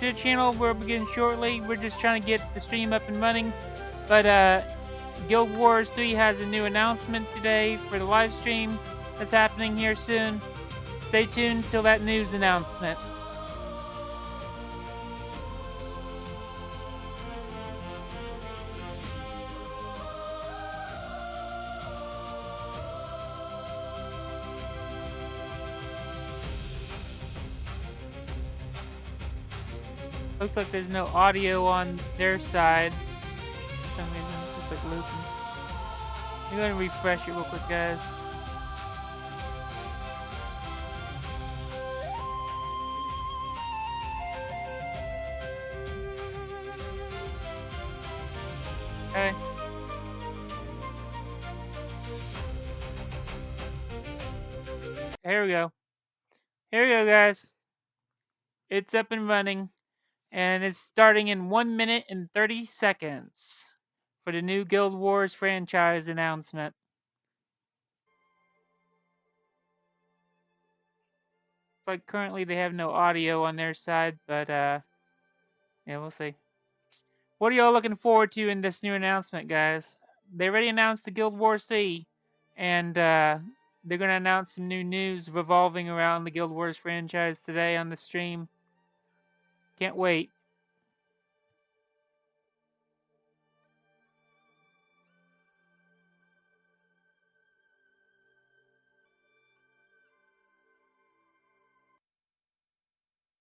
to the channel. We'll begin shortly. We're just trying to get the stream up and running. But Guild Wars 3 has a new announcement today for the live stream that's happening here soon. Stay tuned till that news announcement. Looks like there's no audio on their side. For some reason, it's just like looping. I'm gonna refresh it real quick, guys. Okay. Here we go. Here we go, guys. It's up and running. And it's starting in 1 minute and 30 seconds for the new Guild Wars franchise announcement. Like currently they have no audio on their side, but yeah, we'll see. What are y'all looking forward to in this new announcement, guys? They already announced the Guild Wars 3, and they're gonna announce some new news revolving around the Guild Wars franchise today on the stream. Can't wait.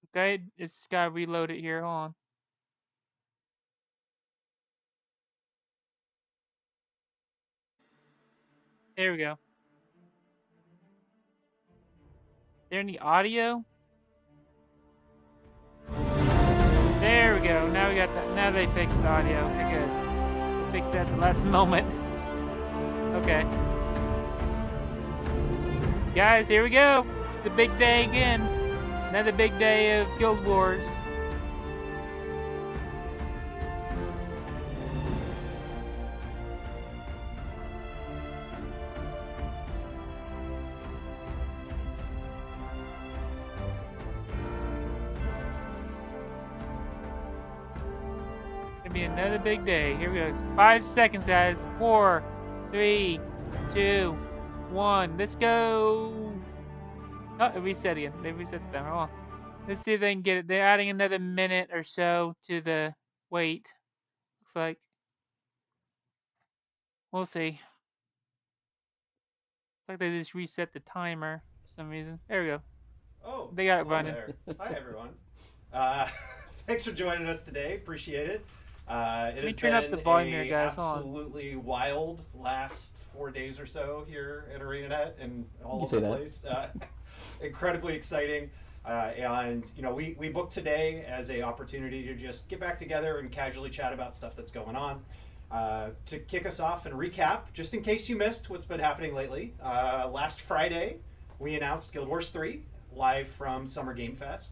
Okay, it's gotta reload it here. Hold on. There we go. Is there any audio? There we go. Now we got that. Now they fixed the audio. Okay, good. They fixed that at the last moment. Okay. Guys, here we go. It's the big day again. Another big day of Guild Wars. Gonna be another big day. Here we go. 5 seconds, guys. 4, 3, 2, 1. Let's go. Oh, it reset again. They reset the timer. Hold on. Let's see if they can get it. They're adding another minute or so to the wait. Looks like. We'll see. Looks like they just reset the timer for some reason. There we go. Oh, they got it running. There. Hi, everyone. Thanks for joining us today. Appreciate it. It has turn up the volume here, guys. Absolutely wild last 4 days or so here at ArenaNet and all over the place. Incredibly exciting. And you know, we booked today as a opportunity to just get back together and casually chat about stuff that's going on. To kick us off and recap, just in case you missed what's been happening lately, last Friday we announced Guild Wars 3 live from Summer Game Fest.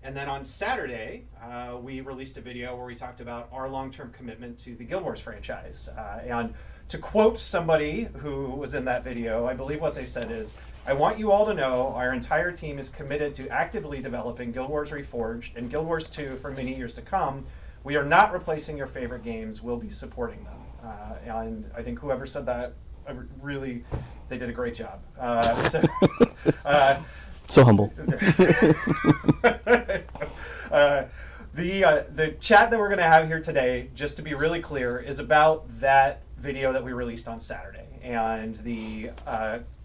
And then on Saturday, we released a video where we talked about our long-term commitment to the Guild Wars franchise. And to quote somebody who was in that video, I believe what they said is, "I want you all to know our entire team is committed to actively developing Guild Wars Reforged and Guild Wars 2 for many years to come. We are not replacing your favorite games. We'll be supporting them." And I think whoever said that, really, they did a great job. So humble. The chat that we're going to have here today, just to be really clear, is about that video that we released on Saturday and the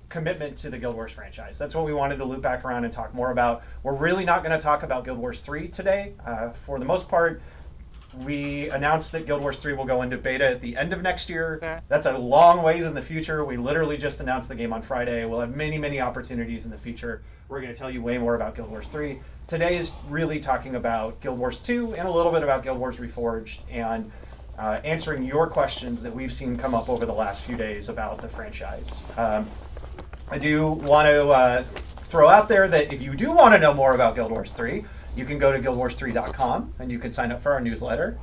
commitment to the Guild Wars franchise. That's what we wanted to loop back around and talk more about. We're really not going to talk about Guild Wars 3 today. For the most part, we announced that Guild Wars 3 will go into beta at the end of next year. Okay. That's a long ways in the future. We literally just announced the game on Friday. We'll have many, many opportunities in the future. We're going to tell you way more about Guild Wars 3. Today is really talking about Guild Wars 2 and a little bit about Guild Wars Reforged and answering your questions that we've seen come up over the last few days about the franchise. I do want to throw out there that if you do want to know more about Guild Wars 3, you can go to guildwars3.com and you can sign up for our newsletter.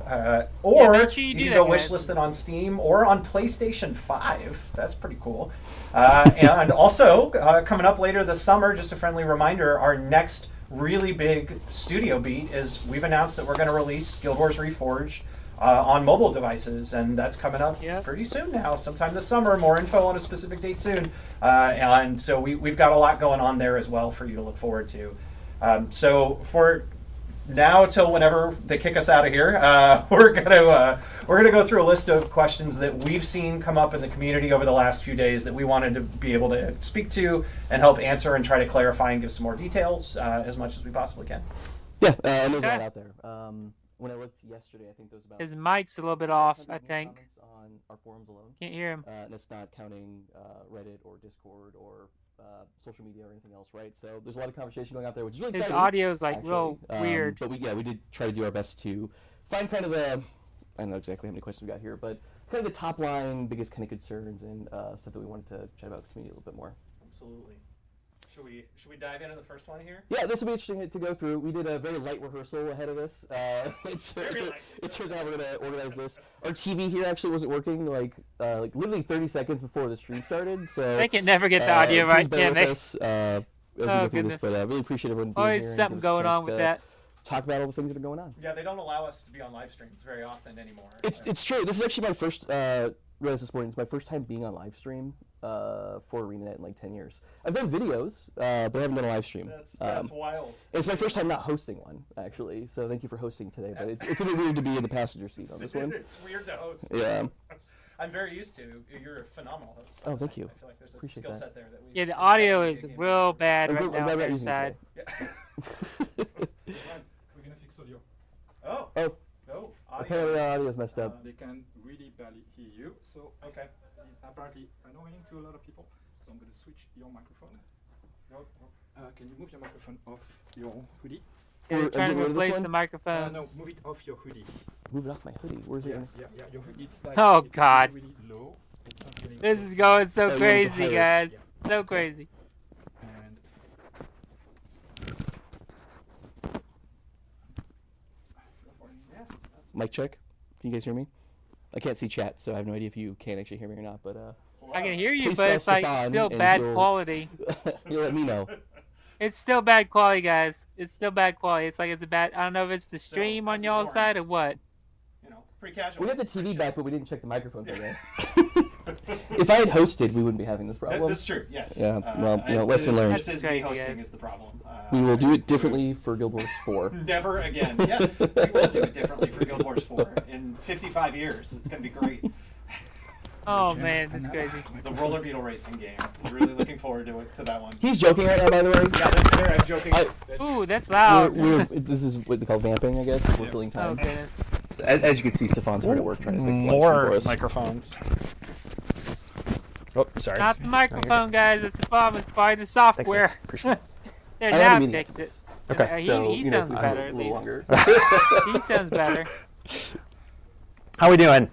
Or you can go wishlist it on Steam or on PlayStation 5. That's pretty cool. And also, coming up later this summer, just a friendly reminder, our next really big studio beat is we've announced that we're going to release Guild Wars Reforged on mobile devices, and that's coming up pretty soon now, sometime this summer. More info on a specific date soon. And so we've got a lot going on there as well for you to look forward to. So for now till whenever they kick us out of here, we're gonna go through a list of questions that we've seen come up in the community over the last few days that we wanted to be able to speak to and help answer and try to clarify and give some more details as much as we possibly can. Yeah, and there's a lot out there. When I looked yesterday, I think there was about... His mic's a little bit off, I think. ...comments on our forums alone. Can't hear him. And it's not counting Reddit or Discord or social media or anything else, right? So there's a lot of conversation going out there, which is really His exciting. audio's like actually. real weird. But we did try to do our best to find kind of the... I don't know exactly how many questions we got here, but kind of the top line, biggest kind of concerns and stuff that we wanted to chat about with the community a little bit more. Absolutely. Should we dive into the first one here? Yeah, this will be interesting to go through. We did a very light rehearsal ahead of this. It turns out we're going to organize this. Our TV here actually wasn't working like literally 30 seconds before the stream started. So They can never get the audio right, can they? As we go through this, but I really appreciate everyone being Always here. and something give us a going on chance with to that. Talk about all the things that are going on. Yeah, they don't allow us to be on live streams very often anymore. It's true. This is actually my first. Realized this morning, it's my first time being on live stream for ArenaNet in like 10 years. I've done videos, but I haven't done a live stream. That's wild. It's my first time not hosting one, actually. So thank you for hosting today. But it's a bit weird to be in the passenger seat on this one. It's weird to host. Yeah. I'm very used to. You're a phenomenal host. Oh, thank you. I feel like there's a Appreciate skill that. set there that we. Yeah, the audio is real bad right now on their Easy side. Yeah. We're gonna fix audio. Oh. Oh, No. apparently our audio's messed up. They can really barely hear you, so Okay. it's apparently annoying to a lot of people. So I'm gonna switch your microphone. Can you move your microphone off your hoodie? They're trying to getting rid of this replace one? the No, microphones. move it off your hoodie. Move it off my hoodie. Where's it? Yeah, your hoodie. It's like Oh, it's God. really, really low. It's not getting This close. is going so Yeah, we need to crazy, hire- guys. So crazy. And Mic check. Can you guys hear me? I can't see chat, so I have no idea if you can actually hear me or not. But I can hear you, Please but tell it's like Stefan still and bad he'll- quality. you let me know. It's still bad quality, guys. It's still bad quality. It's like it's a bad. I don't know if it's the stream on that's y'all's boring. side or what. You know, pretty casual. We got the TV back, but we didn't check the microphones, I guess. If I had hosted, we wouldn't be having this problem. That's true. Yes. Yeah, well, lesson learned. This is That's me crazy, hosting guys. is the problem. We will do it differently for Guild Wars 4. Never again. Yeah, we will do it differently for Guild Wars 4 in 55 years. It's going to be great. Oh man, that's crazy. The roller beetle racing game. Really looking forward to that one. He's joking right now, by the way. Yeah, that's fair. I'm joking. Ooh, that's loud. This is what they call vamping, I guess. We're filling Oh time. goodness. As you can see, Stefan's hard at work trying to fix the live stream for us. microphones. Oh, sorry. Not the microphone, guys. That's the problem. It's probably the software. Appreciate There, I now had a it meeting fixed it. Okay, He sounds better a at little least. longer. He sounds better. How we doing?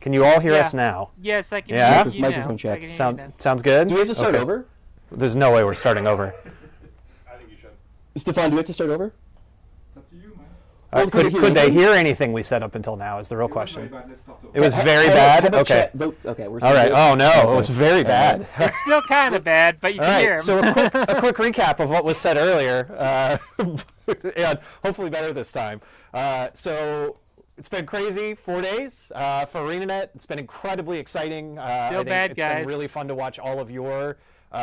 Can you all hear Yeah. us now? Yes, I can Yeah? hear you Microphone now. check. I can hear you Sound now. sounds good? Do we have to start Okay. over? There's no way we're starting over. I think you should. Stefan, do we have to start over? It's up to you, man. Well, could Could we they hear hear anything we said up until now? Is the real It was very question. bad. Let's start over. It was very How bad. about Okay. chat votes? Okay, we're All right. still Oh no, it was very bad. It's still kind of bad, but you All can hear right. him. So a quick recap of what was said earlier, and hopefully better this time. So it's been crazy 4 days for ArenaNet. It's been incredibly exciting. I think bad, it's guys. been really fun to watch all of your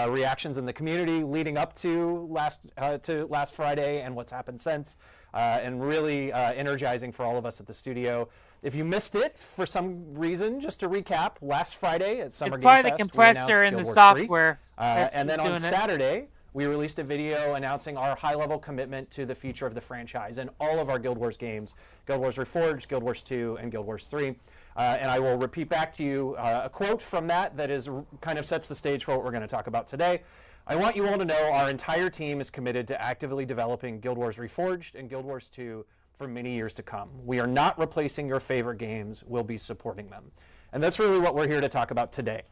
reactions in the community leading up to last Friday and what's happened since, and really energizing for all of us at the studio. If you missed it for some reason, just to recap, last Friday at Summer It's Game probably Fest, the we compressor announced in the Guild Wars 3. software. That's And then on doing it. Saturday, we released a video announcing our high-level commitment to the future of the franchise and all of our Guild Wars games, Guild Wars Reforged, Guild Wars 2, and Guild Wars 3. And I will repeat back to you a quote from that is kind of sets the stage for what we're going to talk about today. I want you all to know our entire team is committed to actively developing Guild Wars Reforged and Guild Wars 2 for many years to come. We are not replacing your favorite games, we'll be supporting them. And that's really what we're here to talk about today.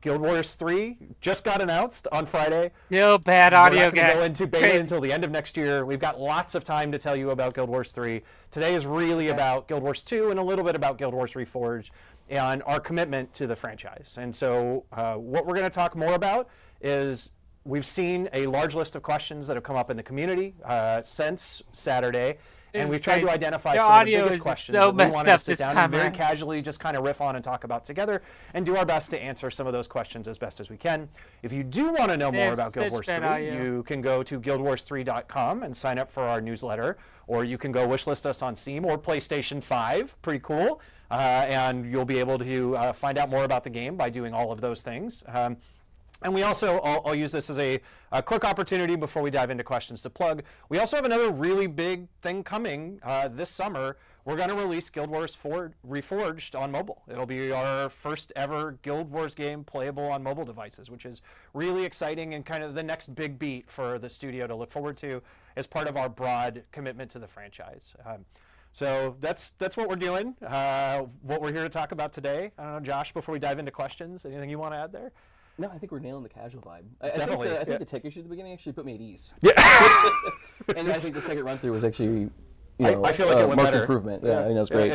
Guild Wars 3 just got announced on Friday. Still bad We're audio, not going to guys. go into beta Crazy. until the end of next year. We've got lots of time to tell you about Guild Wars 3. Today is really about Guild Wars 2 and a little bit about Guild Wars Reforged and our commitment to the franchise. And so what we're going to talk more about is we've seen a large list of questions that have come up in the community since Saturday. And we've tried to identify some of the biggest questions that we wanted to sit down and very casually just kind of riff on and talk about together and do our best to answer some of those questions as best as we can. If you do want to know more about Guild Wars 3, you can go to guildwars3.com and sign up for our newsletter, or you can go wishlist us on Steam or PlayStation 5. Pretty cool. And you'll be able to find out more about the game by doing all of those things. And we also, I'll use this as a quick opportunity before we dive into questions to plug. We also have another really big thing coming this summer. We're going to release Guild Wars 4 Reforged on mobile. It'll be our first ever Guild Wars game playable on mobile devices, which is really exciting and kind of the next big beat for the studio to look forward to as part of our broad commitment to the franchise. So that's what we're doing, what we're here to talk about today. I don't know, Josh, before we dive into questions, anything you want to add there? No, I think we're nailing the casual vibe. Definitely. I think the tech issue at the beginning actually put me at ease. Yeah. And I think the second run through was actually, I feel like it went marked better. improvement. Yeah, I think that's great.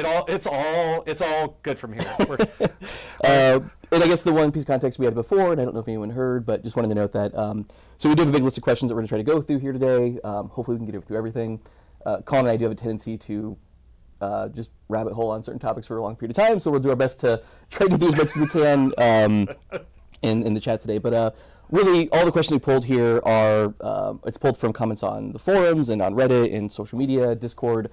It's all good from here. And I guess the one piece of context we had before, and I don't know if anyone heard, but just wanted to note that, so we do have a big list of questions that we're going to try to go through here today. Hopefully we can get through everything. Colin and I do have a tendency to just rabbit hole on certain topics for a long period of time, so we'll do our best to try to get through as much as we can in the chat today. But really, all the questions we pulled here are, it's pulled from comments on the forums and on Reddit and social media, Discord,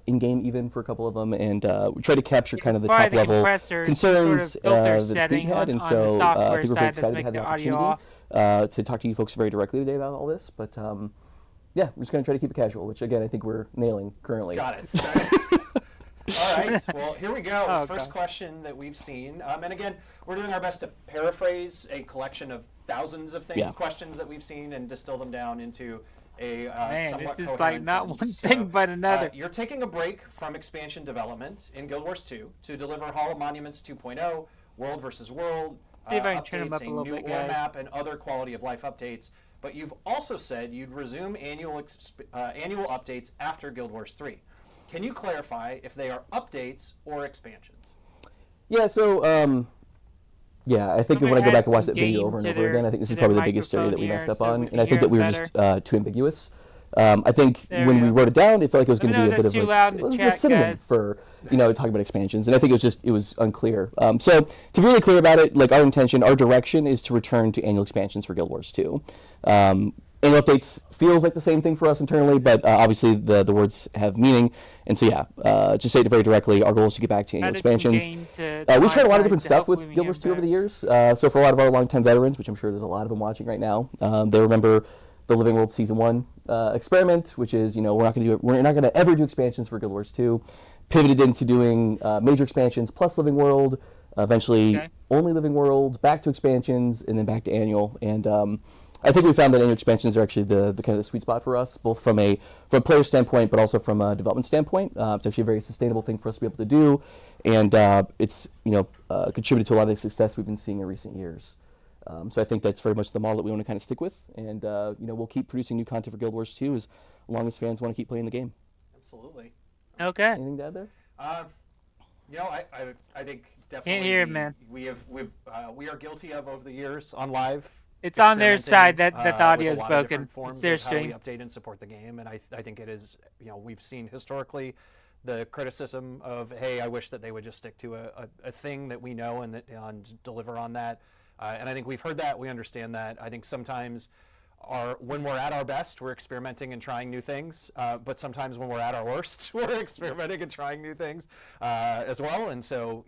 in-game even for a couple of them, and we try to capture kind of the top-level concerns that we've had, and so I think we're very excited to have the opportunity to talk to you folks very directly today about all this. But yeah, we're just going to try to keep it casual, which, again, I think we're nailing currently. Got it. All right, well, here we go. First question that we've seen. And again, we're doing our best to paraphrase a collection of thousands of questions that we've seen and distill them down into a somewhat it's just like not one thing but another. You're taking a break from expansion development in Guild Wars 2 to deliver Hall of Monuments 2.0, World versus World, See if I can turn them up updates, a little new bit, ore guys. map, and other quality of life updates. But you've also said you'd resume annual updates after Guild Wars 3. Can you clarify if they are updates or expansions? Yeah, so yeah, I think when I go back and watch that video over and over again, I think this is probably the biggest area that we messed up on, and I think that we were just too ambiguous. I think when we wrote it down, it felt like it was going to be a bit of a synonym for talking about expansions, and I think it was unclear. So to be really clear about it, like our intention, our direction is to return to annual expansions for Guild Wars 2. Annual updates feels like the same thing for us internally, but obviously the words have meaning, and so yeah, just say it very directly. Our goal is to get back to annual expansions. We've tried a lot of different stuff with Guild Wars 2 over the years. So for a lot of our longtime veterans, which I'm sure there's a lot of them watching right now, they remember the Living World Season 1 experiment, which is we're not going to ever do expansions for Guild Wars 2. Pivoted into doing major expansions plus Living World, eventually only Living World, back to expansions, and then back to annual. And I think we found that annual expansions are actually the kind of the sweet spot for us, both from a player standpoint, but also from a development standpoint. It's actually a very sustainable thing for us to be able to do, and it's contributed to a lot of the success we've been seeing in recent years. So I think that's very much the model that we want to kind of stick with, and we'll keep producing new content for Guild Wars 2 as long as fans want to keep playing the game. Absolutely. Okay. Anything to add there? I think definitely Can't hear it, man. we are guilty of over the years on live. It's on their side that the audio is with a lot of broken. different forms It's their of how we stream. update and support the game, and I think it is. We've seen historically the criticism of, hey, I wish that they would just stick to a thing that we know and deliver on that. And I think we've heard that. We understand that. I think sometimes when we're at our best, we're experimenting and trying new things. But sometimes when we're at our worst, we're experimenting and trying new things as well. And so,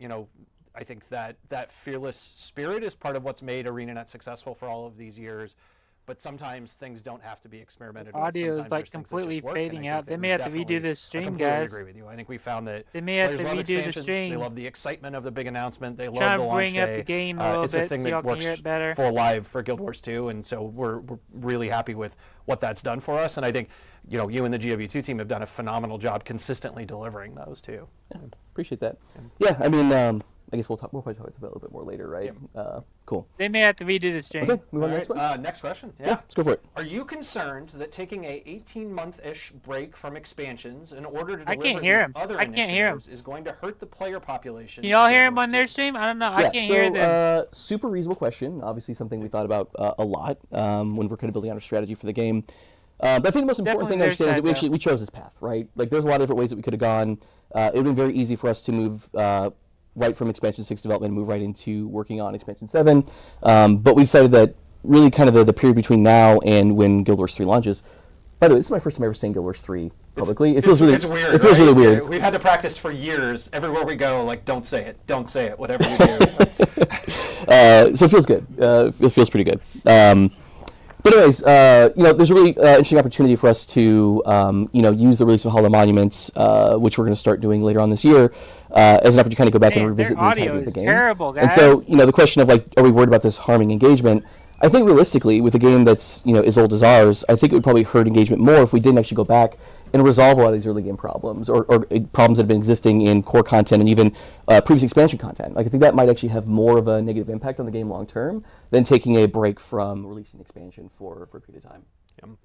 I think that fearless spirit is part of what's made ArenaNet successful for all of these years. But sometimes things don't have to be experimented with. Audio is Sometimes like there's things that completely just work, fading and I out. think They that may we've have to redo definitely- this stream, I completely guys. agree with you. I think we found that They may have players to love redo the expansions. stream. They love the excitement of the big announcement. They love Trying the to launch bring up day. the game a little It's a bit thing so that y'all can works hear it better. for live for Guild Wars 2, and so we're really happy with what that's done for us. And I think you and the GW2 team have done a phenomenal job consistently delivering those too. Yeah, appreciate that. Yeah, I mean, I guess we'll probably talk about it a little bit more later, right? Cool. They may have to redo the stream. Okay, move on to the next one. Next question. Yeah, let's go for it. Are you concerned that taking a 18-month-ish break from expansions in order to I deliver can't hear these him. other I can't hear him. initiatives is going to hurt the player population? Can y'all hear him on their stream? I don't know. I can't hear them. Super reasonable question. Obviously, something we thought about a lot when we're kind of building out our strategy for the game. But I think the most important thing to understand is that we chose this path, right? Like, there's a lot of different ways that we could have gone. It would have been very easy for us to move right from Expansion 6 development and move right into working on Expansion 7. But we decided that really kind of the period between now and when Guild Wars 3 launches. By the way, this is my first time ever saying Guild Wars 3 publicly. It feels weird. It feels really weird. We've had to practice for years. Everywhere we go, like, don't say it, whatever you do. So it feels good. It feels pretty good. But anyways, there's a really interesting opportunity for us to, use the release of Hollow Monuments, which we're going to start doing later on this year, as an opportunity to kind of go back and revisit the entirety of the game. Terrible, guys. And so, the question of, like, are we worried about this harming engagement? I think realistically, with a game that's, as old as ours, I think it would probably hurt engagement more if we didn't actually go back and resolve a lot of these early game problems or problems that have been existing in core content and even previous expansion content. Like, I think that might actually have more of a negative impact on the game long term than taking a break from releasing expansion for a period of time.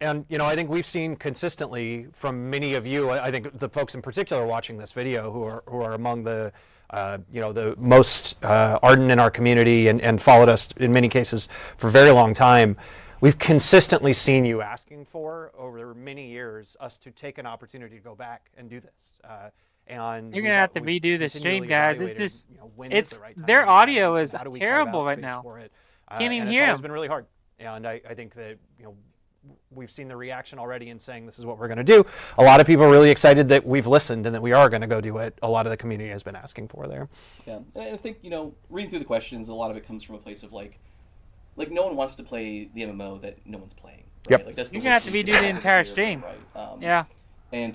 And I think we've seen consistently from many of you, I think the folks in particular watching this video who are among the the most ardent in our community and followed us in many cases for a very long time. We've consistently seen you asking for, over many years, us to take an opportunity to go back and do this. And you're gonna have to redo the stream, guys. It's just, their audio is terrible right now. Can't even hear them. It's been really hard, and I think that we've seen the reaction already in saying this is what we're going to do. A lot of people are really excited that we've listened and that we are going to go do what a lot of the community has been asking for there. Yeah, and I think reading through the questions, a lot of it comes from a place of like no one wants to play the MMO that no one's playing. Right? Yep. Like, that's you're gonna have to redo the entire stream. Right. Yeah. And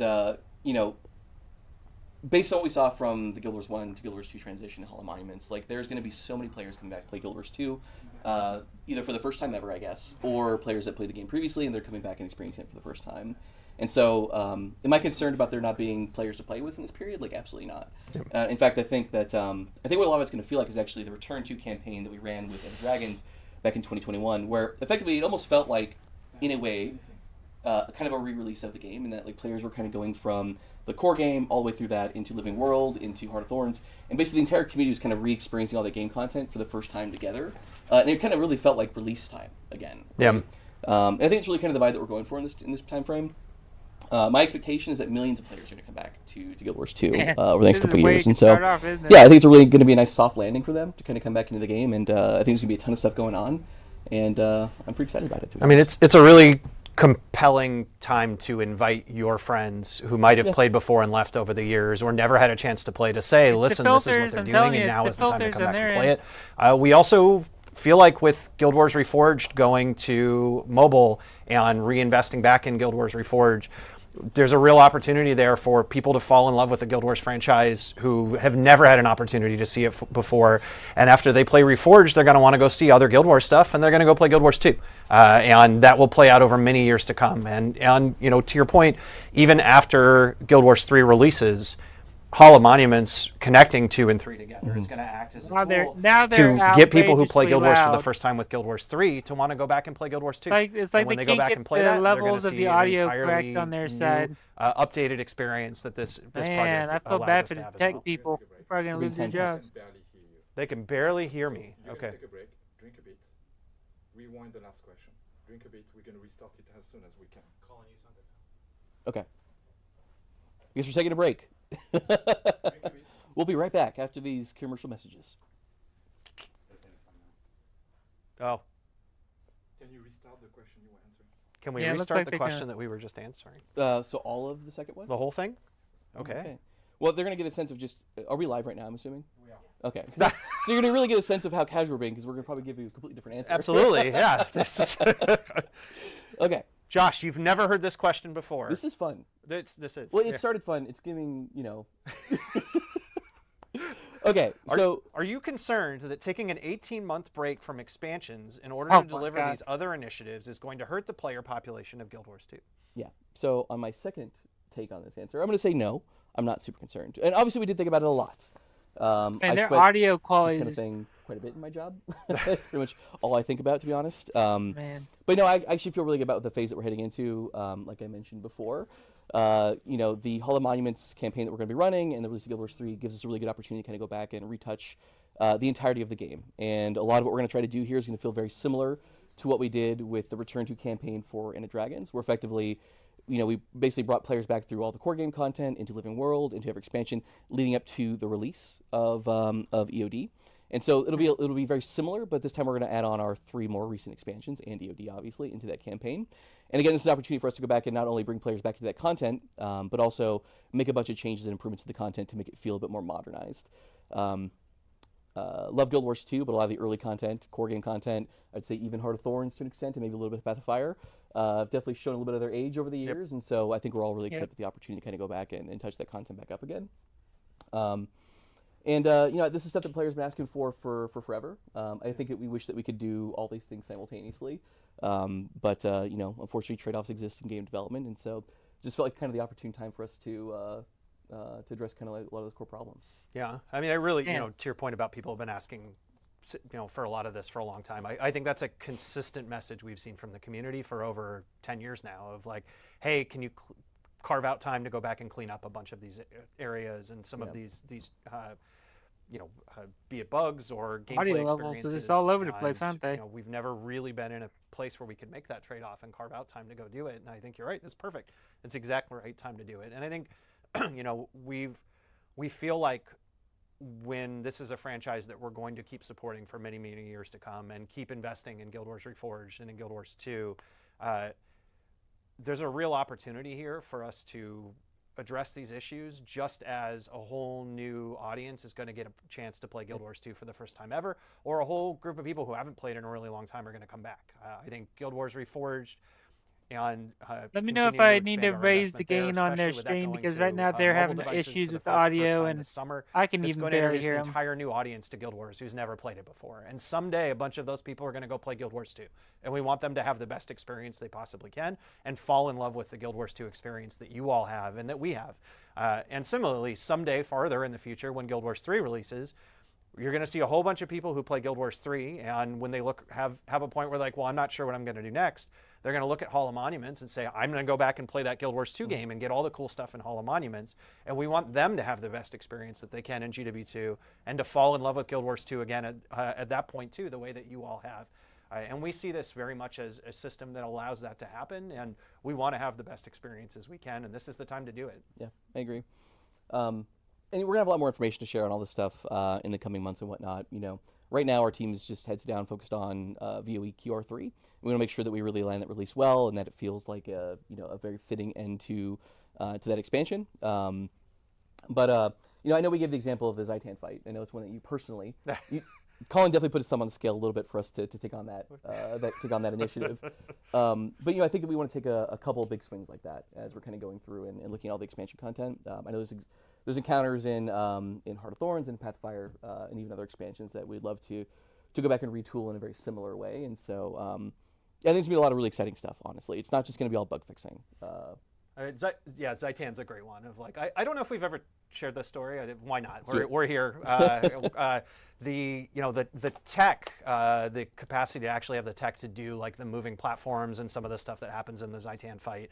based on what we saw from the Guild Wars 1 to Guild Wars 2 transition to Hollow Monuments, like, there's going to be so many players coming back to play Guild Wars 2, either for the first time ever, I guess, or players that played the game previously and they're coming back and experiencing it for the first time. And so, am I concerned about there not being players to play with in this period? Like, absolutely not. Yep. In fact, I think that what a lot of it's going to feel like is actually the Return to campaign that we ran with Dragons back in 2021, where effectively it almost felt like, in a way, kind of a re-release of the game, in that, like, players were kind of going from the core game all the way through that into Living World, into Heart of Thorns, and basically the entire community was kind of re-experiencing all the game content for the first time together, and it kind of really felt like release time again. Right? Yeah. And I think it's really kind of the vibe that we're going for in this time frame. My expectation is that millions of players are going to come back to Guild Wars 2 over the next couple of years, and so I think it's really going to be a nice soft landing for them to kind of come back into the game, and I think there's going to be a ton of stuff going on, and I'm pretty excited about it. I mean, it's a really compelling time to invite your friends who might have played before and left over the years or never had a chance to play to say, listen, this is what they're doing, and now is the time to come back and play it. We also feel like with Guild Wars Reforged going to mobile and reinvesting back in Guild Wars Reforged, there's a real opportunity there for people to fall in love with the Guild Wars franchise who have never had an opportunity to see it before. And after they play Reforged, they're going to want to go see other Guild Wars stuff, and they're going to go play Guild Wars 2. And that will play out over many years to come. And to your point, even after Guild Wars 3 releases, Hollow Monuments connecting 2 and 3 together is going to act as a tool to get people who play Guild Wars for the first time with Guild Wars 3 to want to go back and play Guild Wars 2. It's like when they go can't back get and play the that, levels of the audio correct on their new, side. Updated experience that this project I feel bad for the tech well. people. They're probably going to lose their jobs. They can barely hear me. Okay. Take a break, drink a bit, rewind the last question. Drink a bit, we're going to restart it as soon as we can. Calling you something. Okay. I guess we're taking a break. We'll be right back after these commercial messages. Oh. Can you restart the question you were answering? Can we restart the question that we were just answering? So all of the second one? The whole thing? Okay. Well, they're going to get a sense of just... Are we live right now, I'm assuming? We are. Okay. So you're going to really get a sense of how casual we're being, because we're going to probably give you a completely different answer. Absolutely, yeah. Okay. Josh, you've never heard this question before. This is fun. This is. Well, it started fun. It's giving, Okay, so... Are you concerned that taking an 18-month break from expansions in order to deliver these other initiatives is going to hurt the player population of Guild Wars 2? Yeah. So on my second take on this answer, I'm going to say no. I'm not super concerned. And obviously we did think about it a lot. And their audio quality is quite a bit in my job. That's pretty much all I think about, to be honest. Man. But no, I actually feel really good about the phase that we're heading into. Like I mentioned before, the Hall of Monuments campaign that we're going to be running and the release of Guild Wars 3 gives us a really good opportunity to kind of go back and retouch the entirety of the game. And a lot of what we're going to try to do here is going to feel very similar to what we did with the Return to campaign for End of Dragons, where effectively, we basically brought players back through all the core game content into Living World, into every expansion, leading up to the release of EOD. And so it'll be very similar, but this time we're going to add on our 3 more recent expansions and EOD, obviously, into that campaign. And again, this is an opportunity for us to go back and not only bring players back to that content, but also make a bunch of changes and improvements to the content to make it feel a bit more modernized. Love Guild Wars 2, but a lot of the early content, core game content, I'd say even Heart of Thorns to an extent, and maybe a little bit of Path of Fire, definitely shown a little bit of their age over the years, and so I think we're all really excited with the opportunity to kind of go back and touch that content back up again. This is stuff that players have been asking for forever. I think we wish that we could do all these things simultaneously, but unfortunately trade-offs exist in game development, and so just felt like kind of the opportune time for us to address kind of like a lot of those core problems. Yeah, I mean, I really, to your point about people have been asking, for a lot of this for a long time. I think that's a consistent message we've seen from the community for over 10 years now of like, hey, can you carve out time to go back and clean up a bunch of these areas and some of these be it bugs or gameplay audio experiences. levels, so it's all over the place, aren't they? We've never really been in a place where we could make that trade-off and carve out time to go do it. And I think you're right. It's perfect. It's exactly the right time to do it. And I think, we feel like when this is a franchise that we're going to keep supporting for many, many years to come and keep investing in Guild Wars Reforged and in Guild Wars 2, there's a real opportunity here for us to address these issues just as a whole new audience is going to get a chance to play Guild Wars 2 for the first time ever, or a whole group of people who haven't played in a really long time are going to come back. I think Guild Wars Reforged and let me know if I need to raise the gain on their stream, because right now they're having issues with the audio, and I can even barely hear them. An entire new audience to Guild Wars who's never played it before, and someday a bunch of those people are going to go play Guild Wars 2, and we want them to have the best experience they possibly can and fall in love with the Guild Wars 2 experience that you all have and that we have. And similarly, someday farther in the future, when Guild Wars 3 releases, you're going to see a whole bunch of people who play Guild Wars 3, and when they have a point where like, well, I'm not sure what I'm going to do next, they're going to look at Hall of Monuments and say, I'm going to go back and play that Guild Wars 2 game and get all the cool stuff in Hall of Monuments. And we want them to have the best experience that they can in GW2 and to fall in love with Guild Wars 2 again at that point too, the way that you all have. And we see this very much as a system that allows that to happen, and we want to have the best experiences we can, and this is the time to do it. Yeah, I agree. And we're going to have a lot more information to share on all this stuff in the coming months and whatnot. Right now our team is just heads down focused on VOE QR3. We want to make sure that we really land that release well and that it feels like a very fitting end to that expansion. I know we gave the example of the Zhaitan fight. I know it's one that you personally, Colin definitely put his thumb on the scale a little bit for us to take on that initiative. I think that we want to take a couple of big swings like that as we're kind of going through and looking at all the expansion content. I know there's encounters in Heart of Thorns and Path of Fire and even other expansions that we'd love to go back and retool in a very similar way. And so I think there's going to be a lot of really exciting stuff, honestly. It's not just going to be all bug fixing. Zhaitan's a great one. Of like, I don't know if we've ever shared this story. Why not? We're here. The tech, the capacity to actually have the tech to do like the moving platforms and some of the stuff that happens in the Zhaitan fight,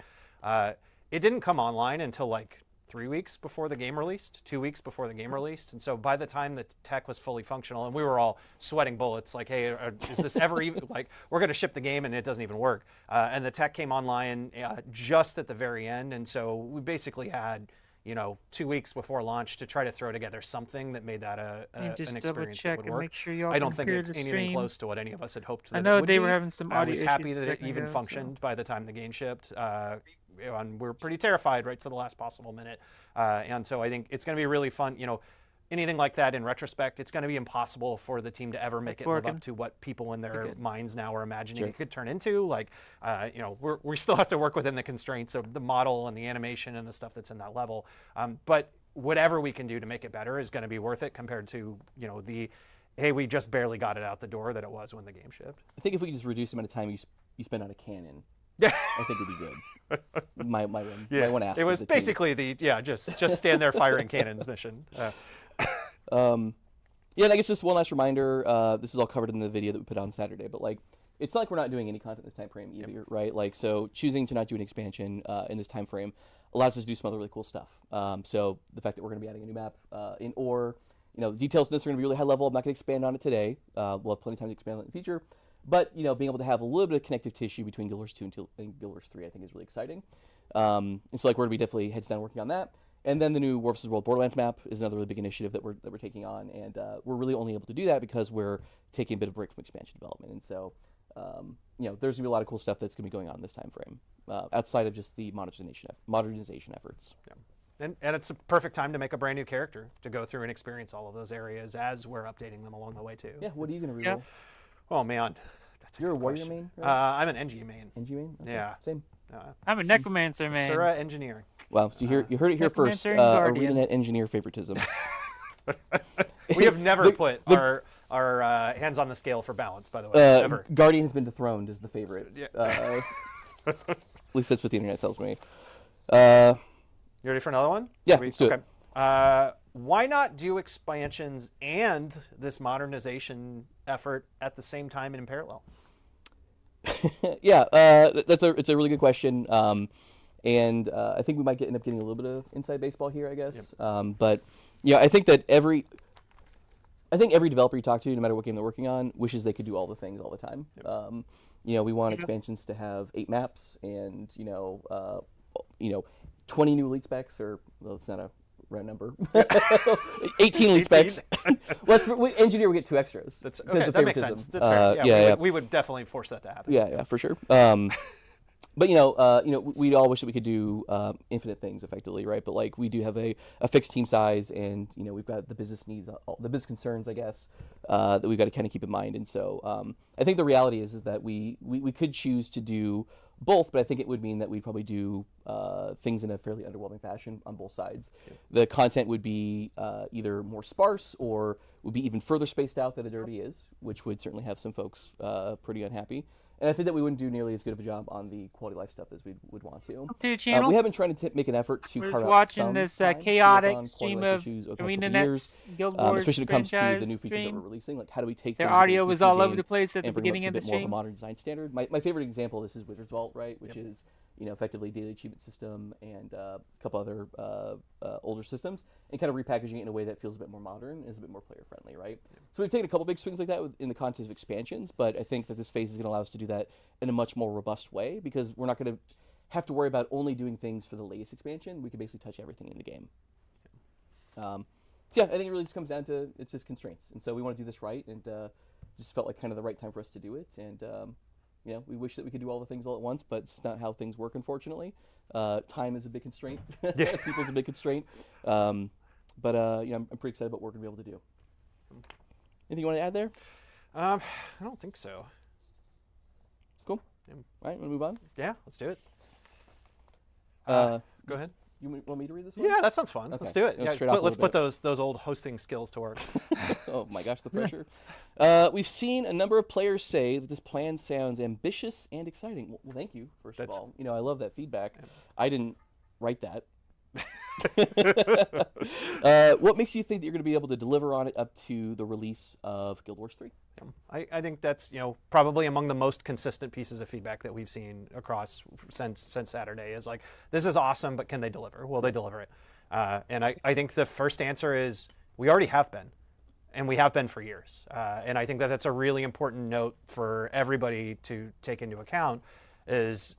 it didn't come online until like 3 weeks before the game released, 2 weeks before the game released. And so by the time the tech was fully functional, and we were all sweating bullets, like, hey, is this ever even, like, we're going to ship the game and it doesn't even work. And the tech came online just at the very end. And so we basically had, 2 weeks before launch to try to throw together something that made that an experience that would work. Make sure you all I don't think it's the anything stream. Close to what any of us had hoped that I know it would they be. were having some audio issues. I was happy that it a even second ago, functioned by the time the game shipped. And we're pretty terrified right to the last possible minute. And so I think it's going to be really fun. Anything like that in retrospect, it's going to be impossible for the team to ever make it live up to what people in their minds now are imagining it could turn into. Like, we still have to work within the constraints of the model and the animation and the stuff that's in that level. But whatever we can do to make it better is going to be worth it compared to, hey, we just barely got it out the door that it was when the game shipped. I think if we could just reduce the amount of time you spend on a cannon, I think it'd be good. My one ask. It was basically just stand there firing cannons mission. Yeah, and I guess just one last reminder. This is all covered in the video that we put on Saturday, but like, it's not like we're not doing any content this time frame either, right? Like, so choosing to not do an expansion in this time frame allows us to do some other really cool stuff. So the fact that we're going to be adding a new map in Ore, the details of this are going to be really high level. I'm not going to expand on it today. We'll have plenty of time to expand on it in the future. But being able to have a little bit of connective tissue between Guild Wars 2 and Guild Wars 3, I think is really exciting. And so like we're going to be definitely heads down working on that. And then the new War vs. World Borderlands map is another really big initiative that we're taking on, and we're really only able to do that because we're taking a bit of a break from expansion development. And so, there's gonna be a lot of cool stuff that's gonna be going on in this time frame, outside of just the modernization efforts. Yeah. And it's a perfect time to make a brand new character to go through and experience all of those areas as we're updating them along the way too. Yeah. What are you gonna reroll? Yeah. Oh man, that's You're a warrior main, right? I'm an NG main. NG main. Okay. Yeah. Same. I'm a necromancer, man. Sura engineering. Wow. So you heard it here first. Necromancer and Guardian. ArenaNet engineer favoritism. We have never put our hands on the scale for balance, by the way. Ever. Guardian has been dethroned as the favorite. Yeah. At least that's what the internet tells me. You ready for another one? Yeah, let's do it. Why not do expansions and this modernization effort at the same time and in parallel? Yeah, it's a really good question, and I think we might end up getting a little bit of inside baseball here, I guess. Yep. But I think that every developer you talk to, no matter what game they're working on, wishes they could do all the things all the time. Yep. We want expansions to have 8 maps and 20 new elite specs, or well, it's not a round number. 18 elite specs. Engineer will get 2 extras. That's okay. That makes sense. That's fair. Yeah, we would definitely force that to happen. Yeah, for sure. But we all wish that we could do infinite things effectively, right? But like we do have a fixed team size, and we've got the business needs, the business concerns, I guess, that we've got to kind of keep in mind. And so I think the reality is that we could choose to do both, but I think it would mean that we'd probably do things in a fairly underwhelming fashion on both sides. Okay. The content would be either more sparse or would be even further spaced out than it already is, which would certainly have some folks pretty unhappy. And I think that we wouldn't do nearly as good of a job on the quality life stuff as we would want to. Channel. We have been trying to make an effort to carve out watching some this time chaotic stream of ArenaNet's Guild Wars especially when it comes to the new features stream. that we're releasing. Like, how do we take their audio was all over the place at the beginning of the stream, more of a stream. modern design standard. My favorite example of this is Wizard's Vault, right? Which is effectively daily achievement system and a couple other older systems, and kind of repackaging it in a way that feels a bit more modern and is a bit more player friendly, right? So we've taken a couple big swings like that in the context of expansions, but I think that this phase is going to allow us to do that in a much more robust way, because we're not going to have to worry about only doing things for the latest expansion. We can basically touch everything in the game. So yeah, I think it really just comes down to it's just constraints, and so we want to do this right, and just felt like kind of the right time for us to do it. And we wish that we could do all the things all at once, but it's not how things work, unfortunately. Time is a big constraint. People's a big constraint. I'm pretty excited about what we're going to be able to do. Anything you want to add there? I don't think so. Cool. Yeah. All right, want to move on? Yeah, let's do it. Go ahead. You want me to read this one? Yeah, that sounds fun. Okay. Let's do it. Let's put those old hosting skills to work. Oh my gosh, the pressure. We've seen a number of players say that this plan sounds ambitious and exciting. Well, thank you, first of all. I love that feedback. Yeah. I didn't write that. What makes you think that you're going to be able to deliver on it up to the release of Guild Wars 3? I think that's probably among the most consistent pieces of feedback that we've seen across since Saturday is like, this is awesome, but can they deliver? Will they deliver it? And I think the first answer is we already have been, and we have been for years. And I think that that's a really important note for everybody to take into account is,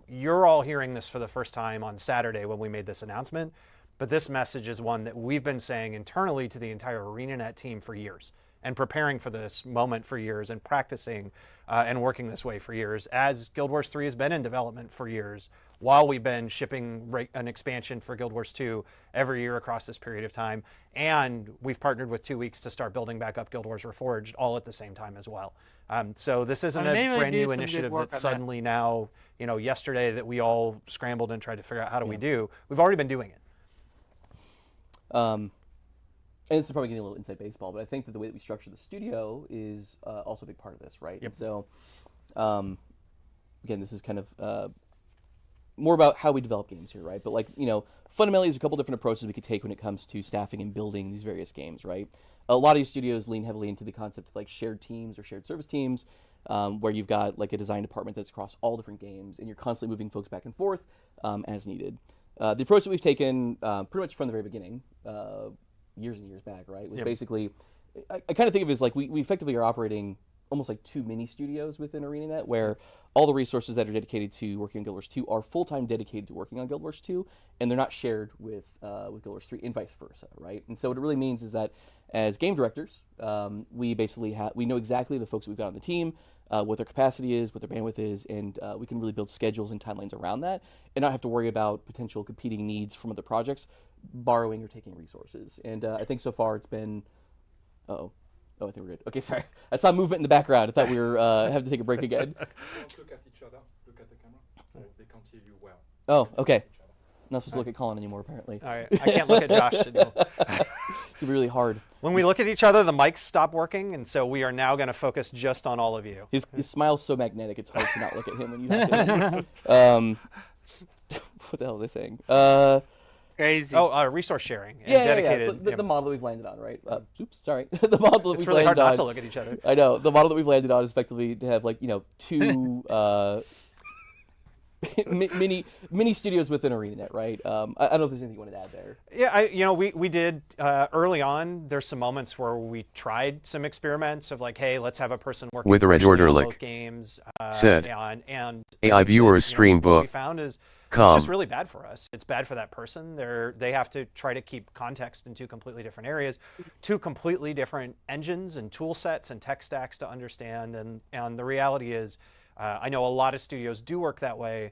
you're all hearing this for the first time on Saturday when we made this announcement, but this message is one that we've been saying internally to the entire ArenaNet team for years, and preparing for this moment for years, and practicing and working this way for years, as Guild Wars 3 has been in development for years, while we've been shipping an expansion for Guild Wars 2 every year across this period of time, and we've partnered with 2 Weeks to start building back up Guild Wars Reforged all at the same time as well. So this isn't a brand new initiative that's suddenly now, yesterday that we all scrambled and tried to figure out how do we do. We've already been doing it. And this is probably getting a little inside baseball, but I think that the way that we structure the studio is also a big part of this, right? Yep. And so, again, this is kind of more about how we develop games here, right? But like, fundamentally, there's a couple different approaches we could take when it comes to staffing and building these various games, right? A lot of these studios lean heavily into the concept of like shared teams or shared service teams, where you've got like a design department that's across all different games, and you're constantly moving folks back and forth as needed. The approach that we've taken pretty much from the very beginning, years and years back, right, was basically, I kind of think of it as like we effectively are operating almost like two mini studios within ArenaNet, where all the resources that are dedicated to working on Guild Wars 2 are full-time dedicated to working on Guild Wars 2, and they're not shared with Guild Wars 3, and vice versa, right? And so what it really means is that as game directors, we basically we know exactly the folks that we've got on the team, what their capacity is, what their bandwidth is, and we can really build schedules and timelines around that, and not have to worry about potential competing needs from other projects, borrowing or taking resources. And I think so far it's been, Oh, I think we're good. Okay, sorry. I saw movement in the background. I thought we were having to take a break again. Don't look at each other. Look at the camera. They can't hear you well. Oh, okay. I'm not supposed to look at Colin anymore, apparently. All right. I can't look at Josh anymore. It's going to be really hard. When we look at each other, the mics stop working, and so we are now going to focus just on all of you. His smile's so magnetic, it's hard to not look at him when you have to. What the hell was I saying? Crazy. Oh, resource sharing. And Yeah. dedicated, So the model that we've landed on, right? Oops, sorry. The model that it's we've really hard landed not on. to look at each other. I know. The model that we've landed on is effectively to have like, two mini studios within ArenaNet, right? I don't know if there's anything you wanted to add there. Yeah, we did early on. There's some moments where we tried some experiments of like, hey, let's have a person working with Red partially Order on Lick both games. said And AI viewers stream what book. we found is it's Com. just really bad for us. It's bad for that person. They have to try to keep context in two completely different areas, two completely different engines and tool sets and tech stacks to understand. And the reality is, I know a lot of studios do work that way.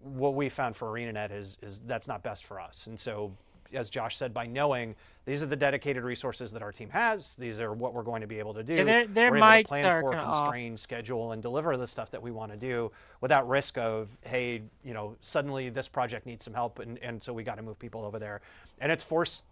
What we found for ArenaNet is that's not best for us. And so, as Josh said, by knowing these are the dedicated resources that our team has, these are what we're going to be able to do. Yeah, their we're able mics to plan are for, kinda off. constrain, schedule, and deliver the stuff that we want to do without risk of, hey, suddenly this project needs some help, and so we got to move people over there. And it's forced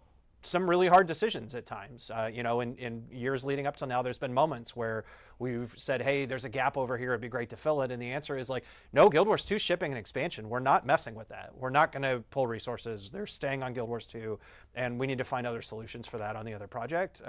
some really hard decisions at times. In years leading up till now, there's been moments where we've said, hey, there's a gap over here, it'd be great to fill it. And the answer is like, no, Guild Wars 2 shipping and expansion, we're not messing with that. We're not going to pull resources. They're staying on Guild Wars 2, and we need to find other solutions for that on the other project.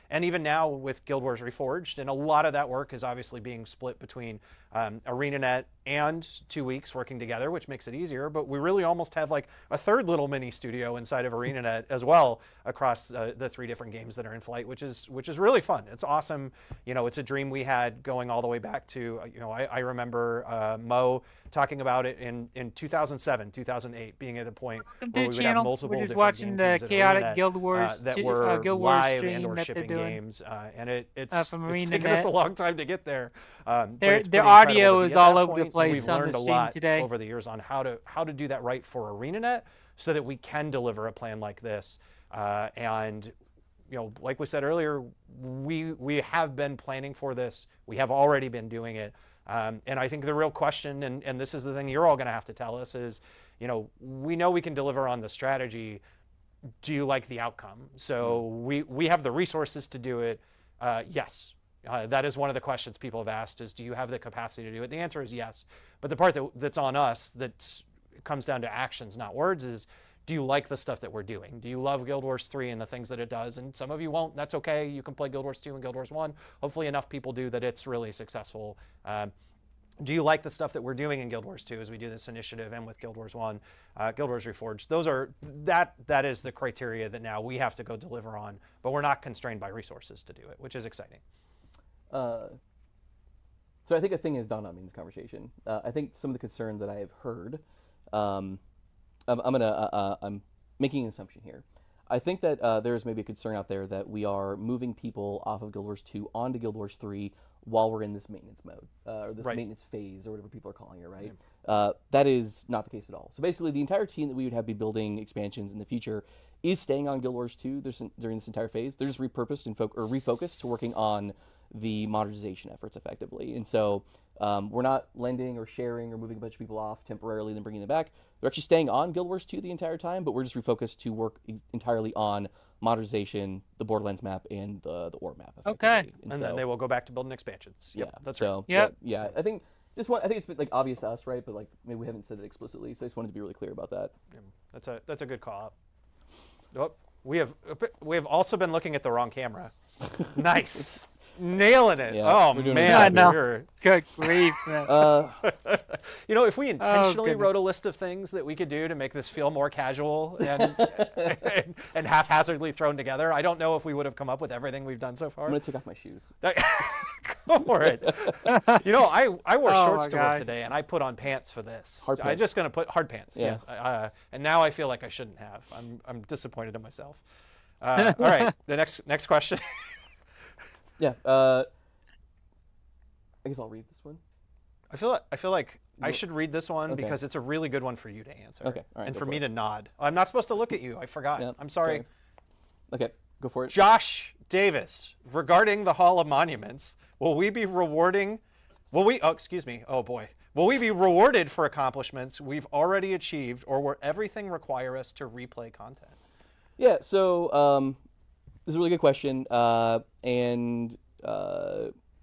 And even now with Guild Wars Reforged, and a lot of that work is obviously being split between ArenaNet and 2 Weeks working together, which makes it easier. But we really almost have like a third little mini studio inside of ArenaNet as well across the 3 different games that are in flight, which is really fun. It's awesome. It's a dream we had going all the way back to, I remember Mo talking about it in 2007, 2008, being at the point where we would have multiple We're just different watching games the at chaotic ArenaNet, Guild Wars that two- were Guild Wars live stream and or that they're shipping doing. games, and it's taken ArenaNet. us a long time to get there. But Their it's pretty audio incredible to be is at all that over the point, and place we've on the learned a stream lot today. over the years on how to do that right for ArenaNet, so that we can deliver a plan like this. And like we said earlier, we have been planning for this. We have already been doing it. And I think the real question, and this is the thing you're all going to have to tell us, is, we know we can deliver on the strategy. Do you like the outcome? So we have the resources to do it. Yes. That is one of the questions people have asked is, do you have the capacity to do it? The answer is yes. But the part that's on us, that comes down to actions, not words, is, do you like the stuff that we're doing? Do you love Guild Wars 3 and the things that it does? And some of you won't. That's okay. You can play Guild Wars 2 and Guild Wars 1. Hopefully enough people do that it's really successful. Do you like the stuff that we're doing in Guild Wars 2 as we do this initiative, and with Guild Wars 1, Guild Wars Reforged? That is the criteria that now we have to go deliver on, but we're not constrained by resources to do it, which is exciting. So I think a thing has dawned on me in this conversation. I think some of the concern that I have heard, I'm making an assumption here. I think that there's maybe a concern out there that we are moving people off of Guild Wars 2 onto Guild Wars 3 while we're in this maintenance mode, or this maintenance phase, or whatever people are calling it, right? Yeah. That is not the case at all. So basically, the entire team that we would have be building expansions in the future is staying on Guild Wars 2 during this entire phase. They're just repurposed and refocused to working on the modernization efforts effectively. And so we're not lending or sharing or moving a bunch of people off temporarily and then bringing them back. They're actually staying on Guild Wars 2 the entire time, but we're just refocused to work entirely on modernization, the Borderlands map, and the Ore map. Okay. And then they will go back to building expansions. Yep, Yeah, that's so, right. Yep. Yeah, I think I think it's been like obvious to us, right? But like maybe we haven't said it explicitly, so I just wanted to be really clear about that. Yeah, that's a good call out. Oh, we have also been looking at the wrong camera. Nice. Nailing it. Yeah, oh, man. Good grief, man. If we intentionally wrote a list of things that we could do to make this feel more casual and haphazardly thrown together, I don't know if we would have come up with everything we've done so far. I'm going to take off my shoes. Go for it. I wore shorts to work today, and I put on pants for this. Hard pants. I'm just going to put hard pants, yeah. yes. And now I feel like I shouldn't have. I'm disappointed in myself. All right, the next question. Yeah, I guess I'll read this one. I feel like I should read this one because it's a really good one for you to answer. Okay, all right, and for me to nod. I'm not supposed to look at you. I forgot. Yeah, I'm sorry. Okay, go for it. Josh Davis, regarding the Hall of Monuments, will we be rewarding? Will we be rewarded for accomplishments we've already achieved, or will everything require us to replay content? Yeah. So this is a really good question, and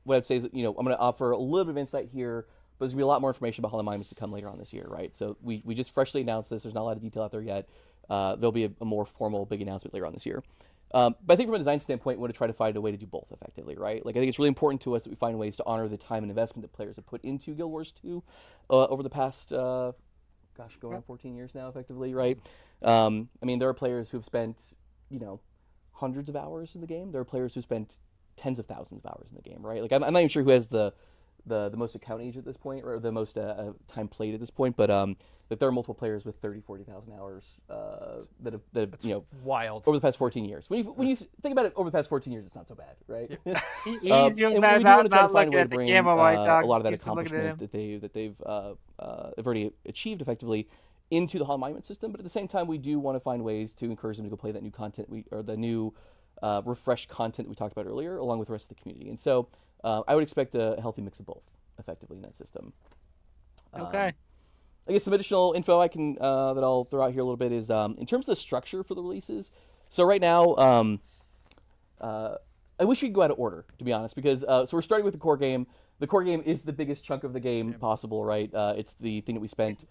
what I'd say is that, I'm going to offer a little bit of insight here, but there's going to be a lot more information about Hall of Monuments to come later on this year, right? So we just freshly announced this. There's not a lot of detail out there yet. There'll be a more formal big announcement later on this year. But I think from a design standpoint, we want to try to find a way to do both effectively, right? Like I think it's really important to us that we find ways to honor the time and investment that players have put into Guild Wars 2 over the past, going on 14 years now, effectively, right? There are players who've spent, hundreds of hours in the game. There are players who spent tens of thousands of hours in the game, right? Like I'm not even sure who has the most account age at this point, or the most time played at this point, but there are multiple players with 40,000 hours that have wild over the past 14 years. When you think about it over the past 14 years, it's not so bad, right? We do want to try to find a way to bring a lot of that accomplishment that they've already achieved effectively into the Hall of Monument system, but at the same time, we do want to find ways to encourage them to go play that new content the new refreshed content that we talked about earlier, along with the rest of the community. And so I would expect a healthy mix of both, effectively, in that system. Okay. I guess some additional info I can that I'll throw out here a little bit is in terms of the structure for the releases. So right now, I wish we could go out of order, to be honest, because so we're starting with the core game. The core game is the biggest chunk of the game possible, right? It's the thing that we spent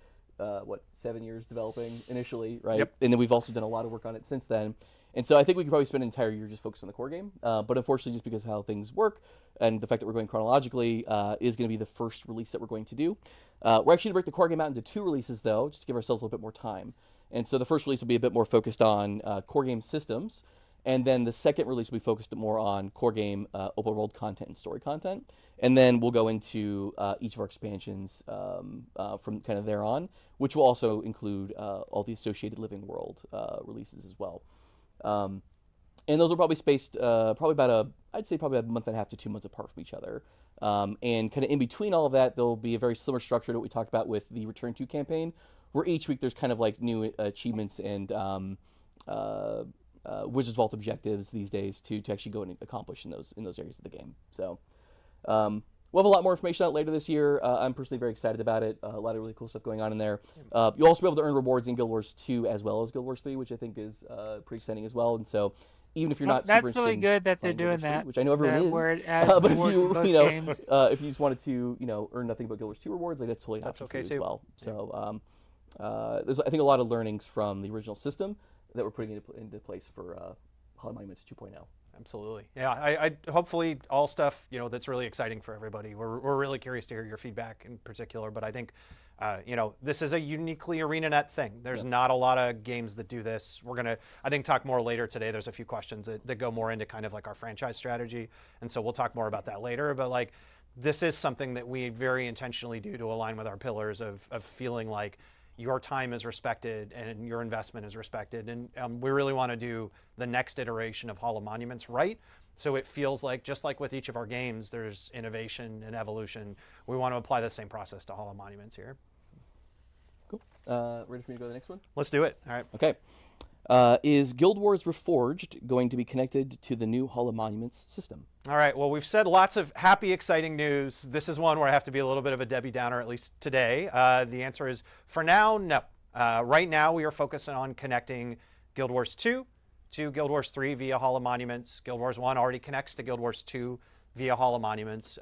7 years developing initially, right? Yep. And then we've also done a lot of work on it since then. And so I think we could probably spend an entire year just focused on the core game. But unfortunately, just because of how things work and the fact that we're going chronologically, is going to be the first release that we're going to do. We're actually going to break the core game out into 2 releases, though, just to give ourselves a little bit more time. And so the first release will be a bit more focused on core game systems. And then the second release will be focused more on core game open world content and story content. And then we'll go into each of our expansions from kind of there on, which will also include all the associated living world releases as well. And those are probably spaced probably about a month and a half to 2 months apart from each other. And kind of in between all of that, there'll be a very similar structure to what we talked about with the Return to campaign, where each week there's kind of like new achievements and Wizards Vault objectives these days to actually go and accomplish in those areas of the game. So we'll have a lot more information out later this year. I'm personally very excited about it. A lot of really cool stuff going on in there. You'll also be able to earn rewards in Guild Wars 2 as well as Guild Wars 3, which I think is pretty exciting as well. And so even if you're not super interested, that's really good that they're doing that. Which I know everyone is. But if you just wanted to earn nothing but Guild Wars 2 rewards, like that's totally an option for you as well. So there's I think a lot of learnings from the original system that we're putting into place for Hall of Monuments 2.0. Absolutely. Yeah, I hopefully all stuff, that's really exciting for everybody. We're really curious to hear your feedback in particular, but I think, this is a uniquely ArenaNet thing. There's not a lot of games that do this. We're going to, I think, talk more later today. There's a few questions that go more into kind of like our franchise strategy, and so we'll talk more about that later, but like, this is something that we very intentionally do to align with our pillars of feeling like your time is respected and your investment is respected. And we really want to do the next iteration of Hall of Monuments right. So it feels like, just like with each of our games, there's innovation and evolution. We want to apply the same process to Hall of Monuments here. Cool. Ready for me to go to the next one? Let's do it. All right. Okay. Is Guild Wars Reforged going to be connected to the new Hall of Monuments system? All right. Well, we've said lots of happy, exciting news. This is one where I have to be a little bit of a Debbie Downer, at least today. The answer is, for now, no. Right now, we are focusing on connecting Guild Wars 2 to Guild Wars 3 via Hall of Monuments. Guild Wars 1 already connects to Guild Wars 2 via Hall of Monuments.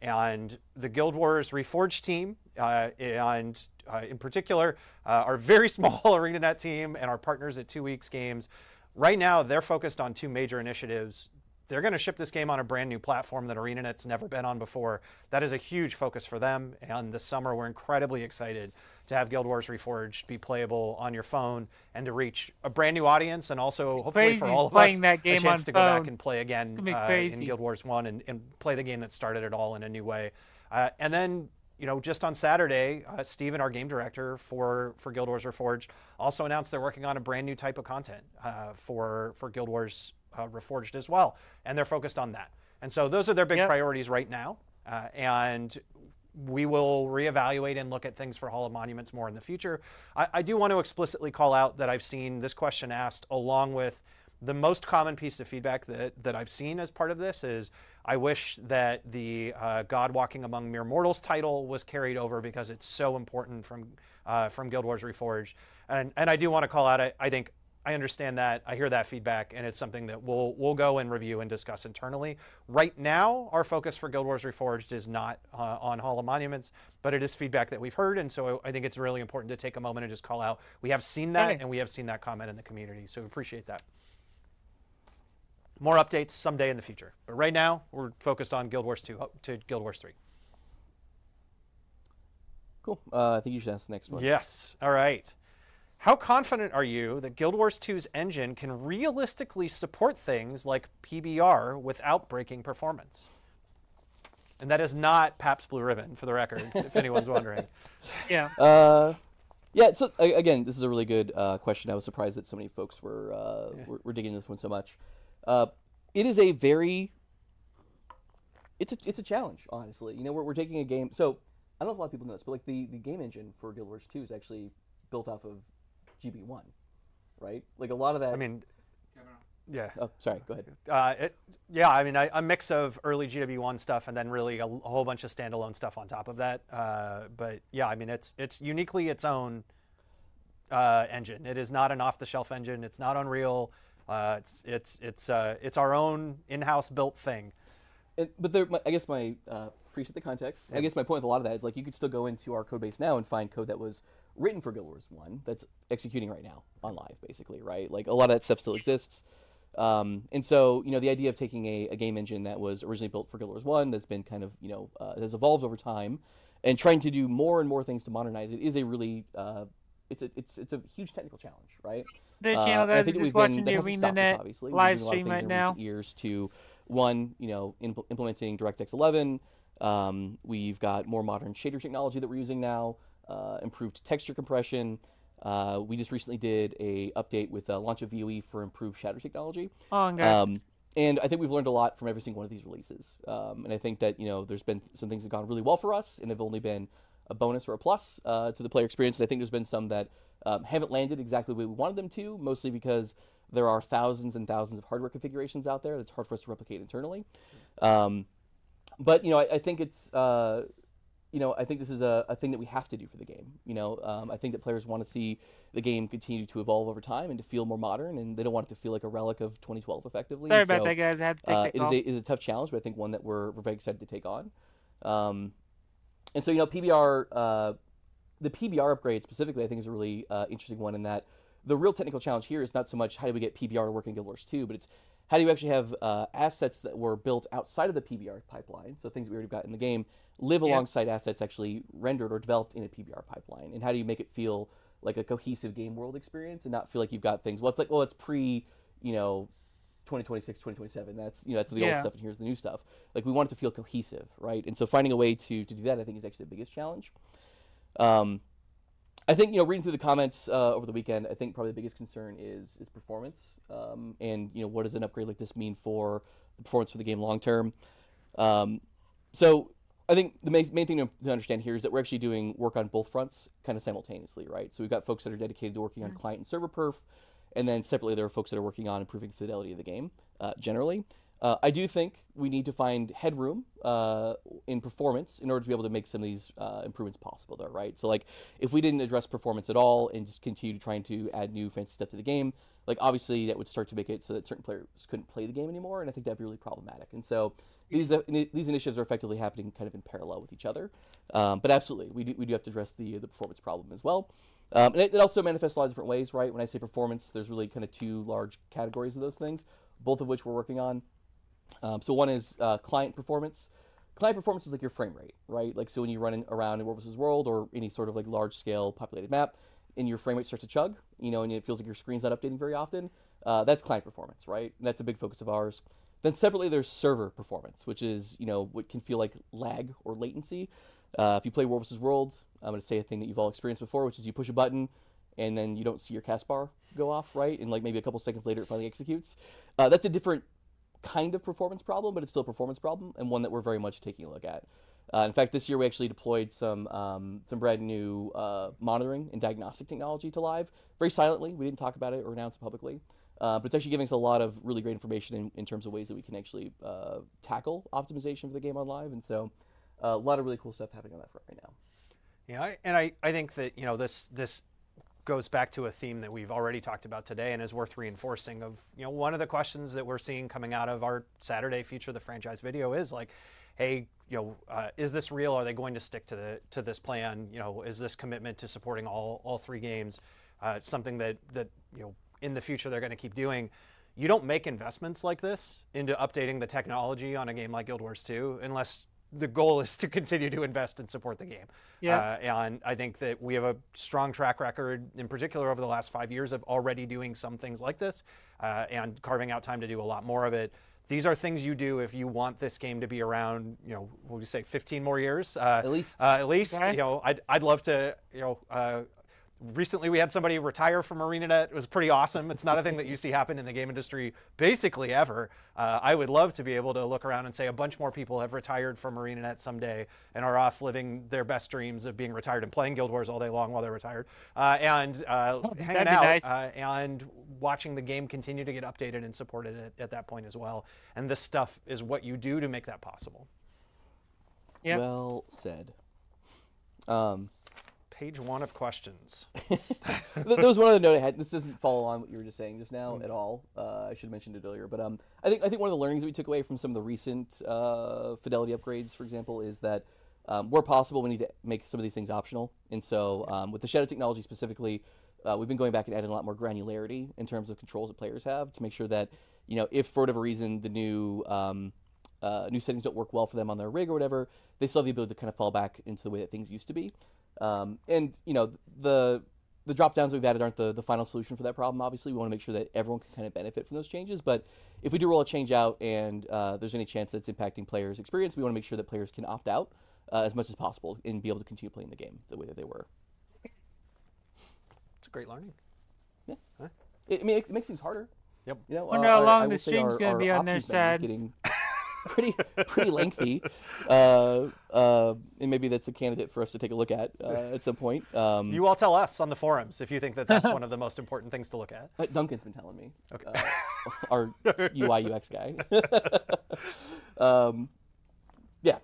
And the Guild Wars Reforged team, and in particular, our very small ArenaNet team and our partners at 2 Weeks Games, right now they're focused on 2 major initiatives. They're going to ship this game on a brand new platform that ArenaNet's never been on before. That is a huge focus for them. And this summer, we're incredibly excited to have Guild Wars Reforged be playable on your phone and to reach a brand new audience, and also hopefully for all of us that game a chance on to phone. go back and play again in Guild Wars 1 and play the game that started it all in a new way. And then, just on Saturday, Steven, our game director for Guild Wars Reforged, also announced they're working on a brand new type of content for Guild Wars Reforged as well, and they're focused on that. And so those are their big priorities right now, and we will reevaluate and look at things for Hall of Monuments more in the future. I do want to explicitly call out that I've seen this question asked along with the most common piece of feedback that I've seen as part of this is, I wish that the God Walking Among Mere Mortals title was carried over because it's so important from Guild Wars Reforged. And I do want to call out, I think, I understand that, I hear that feedback, and it's something that we'll go and review and discuss internally. Right now, our focus for Guild Wars Reforged is not on Hall of Monuments, but it is feedback that we've heard, and so I think it's really important to take a moment and just call out, we have seen that, and we have seen that comment in the community, so we appreciate that. More updates someday in the future, but right now, we're focused on Guild Wars 2 to Guild Wars 3. Cool. I think you should ask the next one. Yes. All right. How confident are you that Guild Wars 2's engine can realistically support things like PBR without breaking performance? And that is not Pabst Blue Ribbon, for the record, if anyone's wondering. Yeah. Yeah. So again, this is a really good question. I was surprised that so many folks were digging into this one so much. It is a very. It's a challenge, honestly. We're taking a game. So I don't know if a lot of people know this, but like the game engine for Guild Wars 2 is actually built off of GB1, right? Like a lot of that. I mean, yeah. Oh, sorry. Go ahead. I mean, a mix of early GW1 stuff and then really a whole bunch of standalone stuff on top of that. But yeah, I mean, it's uniquely its own engine. It is not an off-the-shelf engine. It's not Unreal. It's our own in-house built thing. But I guess my appreciate the context. Yeah. I guess my point with a lot of that is like you could still go into our code base now and find code that was written for Guild Wars 1 that's executing right now on live, basically, right? Like a lot of that stuff still exists. And so, the idea of taking a game engine that was originally built for Guild Wars 1 that's been kind of, has evolved over time and trying to do more and more things to modernize it is a really, it's a huge technical challenge, right? The channel guys are just watching the ArenaNet live stream right now. Years to one, implementing DirectX 11. We've got more modern shader technology that we're using now. Improved texture compression. We just recently did a update with launch of VOE for improved shader technology. Oh, okay. And I think we've learned a lot from every single one of these releases. And I think that there's been some things that have gone really well for us and have only been a bonus or a plus to the player experience. And I think there's been some that haven't landed exactly the way we wanted them to, mostly because there are thousands and thousands of hardware configurations out there that's hard for us to replicate internally. But I think it's. I think this is a thing that we have to do for the game. I think that players want to see the game continue to evolve over time and to feel more modern, and they don't want it to feel like a relic of 2012, effectively. Sorry about that, guys. I had to take that call. It is a tough challenge, but I think one that we're very excited to take on. And so, PBR, the PBR upgrade specifically, I think is a really interesting one in that the real technical challenge here is not so much how do we get PBR to work in Guild Wars 2, but it's how do you actually have assets that were built outside of the PBR pipeline, so things that we already got in the game, live alongside assets actually rendered or developed in a PBR pipeline? And how do you make it feel like a cohesive game world experience and not feel like you've got things, well, it's like, well, it's pre, 2026, 2027. That's, that's the old stuff and here's the new stuff. Like, we want it to feel cohesive, right? And so finding a way to do that, I think, is actually the biggest challenge. I think, reading through the comments over the weekend, I think probably the biggest concern is performance. And, what does an upgrade like this mean for the performance for the game long term? So I think the main thing to understand here is that we're actually doing work on both fronts kind of simultaneously, right? So we've got folks that are dedicated to working on client and server perf, and then separately there are folks that are working on improving the fidelity of the game generally. I do think we need to find headroom in performance in order to be able to make some of these improvements possible, though, right? So, like, if we didn't address performance at all and just continue trying to add new fancy stuff to the game, like obviously that would start to make it so that certain players couldn't play the game anymore, and I think that'd be really problematic. And so these initiatives are effectively happening kind of in parallel with each other. But absolutely, we do have to address the performance problem as well. And it also manifests a lot of different ways, right? When I say performance, there's really kind of two large categories of those things, both of which we're working on. So one is client performance. Client performance is like your frame rate, right? Like, so when you run around in World vs. World or any sort of like large scale populated map, and your frame rate starts to chug, and it feels like your screen's not updating very often, that's client performance, right? And that's a big focus of ours. Then separately, there's server performance, which is, what can feel like lag or latency. If you play World vs. World, I'm going to say a thing that you've all experienced before, which is you push a button, and then you don't see your cast bar go off, right? And like maybe a couple seconds later, it finally executes. That's a different kind of performance problem, but it's still a performance problem, and one that we're very much taking a look at. In fact, this year we actually deployed some brand new monitoring and diagnostic technology to live, very silently. We didn't talk about it or announce it publicly, but it's actually giving us a lot of really great information in terms of ways that we can actually tackle optimization for the game on live, and so a lot of really cool stuff happening on that front right now. Yeah, and I think that this goes back to a theme that we've already talked about today and is worth reinforcing. Of one of the questions that we're seeing coming out of our Saturday Future of the Franchise video is like, hey, is this real? Are they going to stick to this plan? Is this commitment to supporting all three games something that in the future they're going to keep doing? You don't make investments like this into updating the technology on a game like Guild Wars 2 unless the goal is to continue to invest and support the game. Yeah. And I think that we have a strong track record, in particular over the last 5 years, of already doing some things like this and carving out time to do a lot more of it. These are things you do if you want this game to be around, what would you say, 15 more years? At least. At least, Okay. I'd love to, recently we had somebody retire from ArenaNet. It was pretty awesome. It's not a thing that you see happen in the game industry basically ever. I would love to be able to look around and say a bunch more people have retired from ArenaNet someday and are off living their best dreams of being retired and playing Guild Wars all day long while they're retired, and hanging out nice. and watching the game continue to get updated and supported at that point as well. And this stuff is what you do to make that possible. Yeah. Well said. Page 1 of questions. There was one other note I had. This doesn't follow on what you were just saying just now at all. I should have mentioned it earlier, but I think one of the learnings that we took away from some of the recent fidelity upgrades, for example, is that where possible we need to make some of these things optional. And so with the shadow technology specifically, we've been going back and adding a lot more granularity in terms of controls that players have to make sure that if for whatever reason the new settings don't work well for them on their rig or whatever, they still have the ability to kind of fall back into the way that things used to be. And the drop downs we've added aren't the final solution for that problem. Obviously, we want to make sure that everyone can kind of benefit from those changes. But if we do roll a change out and there's any chance that it's impacting players' experience, we want to make sure that players can opt out as much as possible and be able to continue playing the game the way that they were. It's a great learning. Yeah, huh? It makes things harder. Yep. Wonder how long the stream's going to be on their side. Getting pretty lengthy, and maybe that's a candidate for us to take a look at some point. You all tell us on the forums if you think that that's one of the most important things to look at. Duncan's been telling me. Okay. Our UI UX guy. Yeah.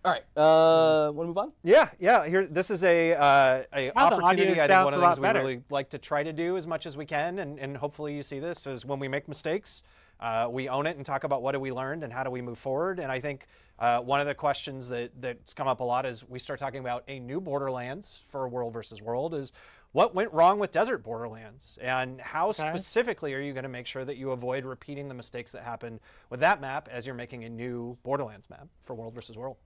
All right. Want to move on? Yeah. Here, this is a opportunity. I think one of the things we really like to try to do as much as we can, and hopefully you see this, is when we make mistakes, we own it and talk about what have we learned and how do we move forward. And I think one of the questions that's come up a lot as we start talking about a new Borderlands for World versus World is what went wrong with Desert Borderlands, and how specifically are you going to make sure that you avoid repeating the mistakes that happened with that map as you're making a new Borderlands map for World versus World?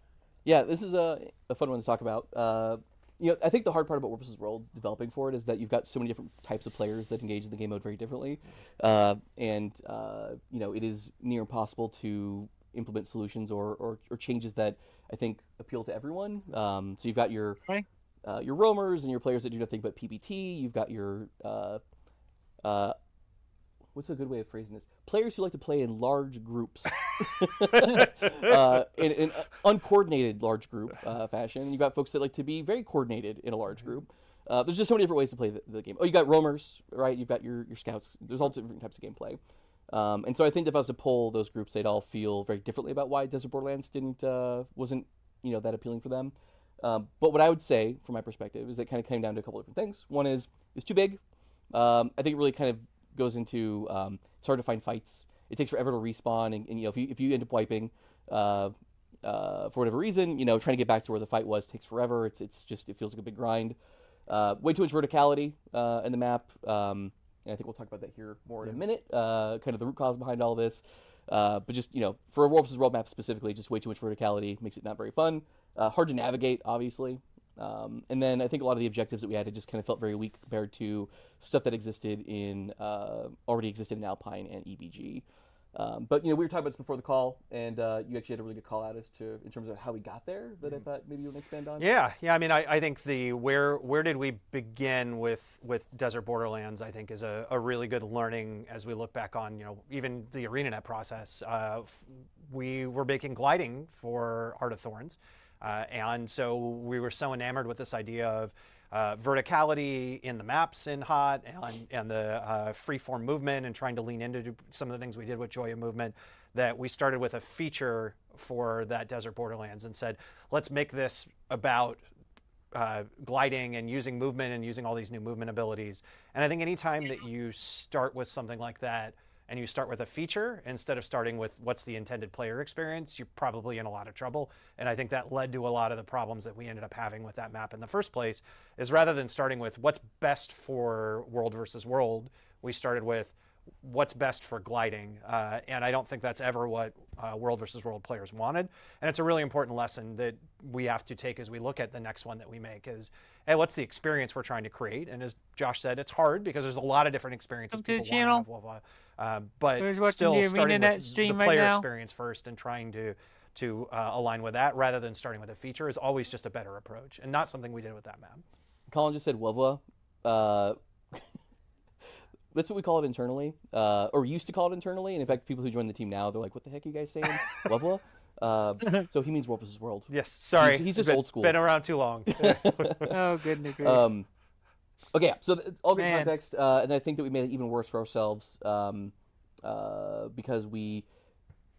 Yeah, this is a fun one to talk about. I think the hard part about World vs. World developing for it is that you've got so many different types of players that engage in the game mode very differently, and it is near impossible to implement solutions or changes that I think appeal to everyone. So you've got your roamers and your players that do nothing but PvT. You've got your what's a good way of phrasing this? Players who like to play in large groups, in uncoordinated large group fashion. And you've got folks that like to be very coordinated in a large group. There's just so many different ways to play the game. Oh, you got roamers, right? You've got your scouts. There's all different types of gameplay. And so I think if I was to poll those groups, they'd all feel very differently about why Desert Borderlands wasn't that appealing for them. But what I would say, from my perspective, is it kind of came down to a couple different things. One is it's too big. I think it really kind of goes into it's hard to find fights. It takes forever to respawn, and you know if you end up wiping for whatever reason, you know, trying to get back to where the fight was takes forever. It's just it feels like a big grind. Way too much verticality in the map. And I think we'll talk about that here more in a minute. Kind of the root cause behind all this. But just, you know, for a World vs. World map specifically, just way too much verticality makes it not very fun. Hard to navigate, obviously. And then I think a lot of the objectives that we had, it just kind of felt very weak compared to stuff that already existed in Alpine and EBG. But, you know, we were talking about this before the call, and you actually had a really good call out as to, in terms of how we got there, that I thought maybe you would expand on. Yeah. I mean, I think where did we begin with Desert Borderlands, I think, is a really good learning as we look back on, you know, even the ArenaNet process. We were making gliding for Heart of Thorns, and so we were so enamored with this idea of verticality in the maps in HOT and the freeform movement and trying to lean into some of the things we did with Joy of Movement, that we started with a feature for that Desert Borderlands and said, let's make this about gliding and using movement and using all these new movement abilities. And I think anytime that you start with something like that and you start with a feature instead of starting with what's the intended player experience, you're probably in a lot of trouble. And I think that led to a lot of the problems that we ended up having with that map in the first place, is rather than starting with what's best for World versus World, we started with what's best for gliding. And I don't think that's ever what World versus World players wanted. And it's a really important lesson that we have to take as we look at the next one that we make is, hey, what's the experience we're trying to create? And as Josh said, it's hard because there's a lot of different experiences people want out of WoW. But still starting with the player experience first and trying to align with that rather than starting with a feature is always just a better approach, and not something we did with that map. Colin just said WoW. That's what we call it internally, or used to call it internally. And in fact, people who join the team now, they're like, "What the heck are you guys saying, WoW?" So he means World versus World. Yes, sorry, he's just old school. Been around too long. Oh goodness gracious. Okay, so all good context, and I think that we made it even worse for ourselves because we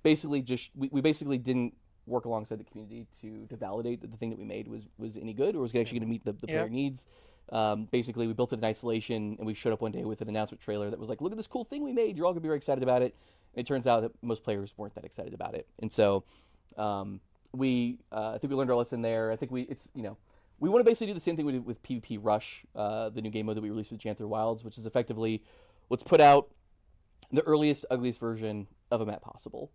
basically didn't work alongside the community to validate that the thing that we made was any good or was actually going to meet the player needs. Basically, we built it in isolation, and we showed up one day with an announcement trailer that was like, "Look at this cool thing we made! You're all going to be very excited about it." And it turns out that most players weren't that excited about it, and so I think we learned our lesson there. I think we want to basically do the same thing we did with PvP Rush, the new game mode that we released with Janther Wilds, which is effectively, let's put out the earliest, ugliest version of a map possible,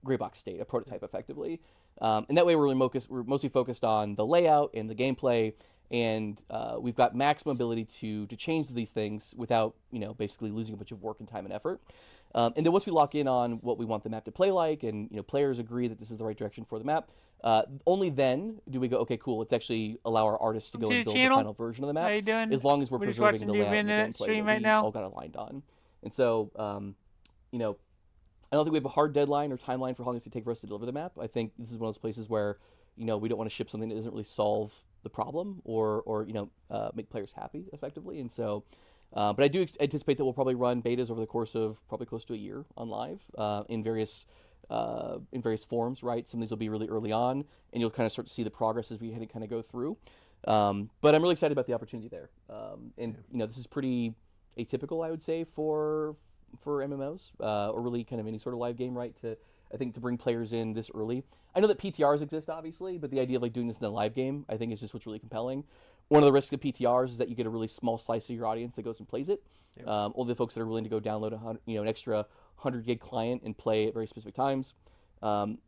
Grey Box State, a prototype effectively. And that way we're mostly focused on the layout and the gameplay, and we've got maximum ability to change these things without, basically losing a bunch of work and time and effort. And then once we lock in on what we want the map to play like, and players agree that this is the right direction for the map, only then do we go, okay, cool, let's actually allow our artists to go and build the final version of the map. How you doing? As long as we're preserving the layout and the gameplay that we all got aligned on. And so, I don't think we have a hard deadline or timeline for how long it's going to take for us to deliver the map. I think this is one of those places where, we don't want to ship something that doesn't really solve the problem or make players happy effectively. And so, but I do anticipate that we'll probably run betas over the course of probably close to a year on live in various forms, right? Some of these will be really early on, and you'll kind of start to see the progress as we kind of go through. But I'm really excited about the opportunity there. This is pretty atypical, I would say, for MMOs or really kind of any sort of live game, right? To bring players in this early. I know that PTRs exist, obviously, but the idea of doing this in a live game, I think, is just what's really compelling. One of the risks of PTRs is that you get a really small slice of your audience that goes and plays it. Yep. Only the folks that are willing to go download an extra 100 gig client and play at very specific times.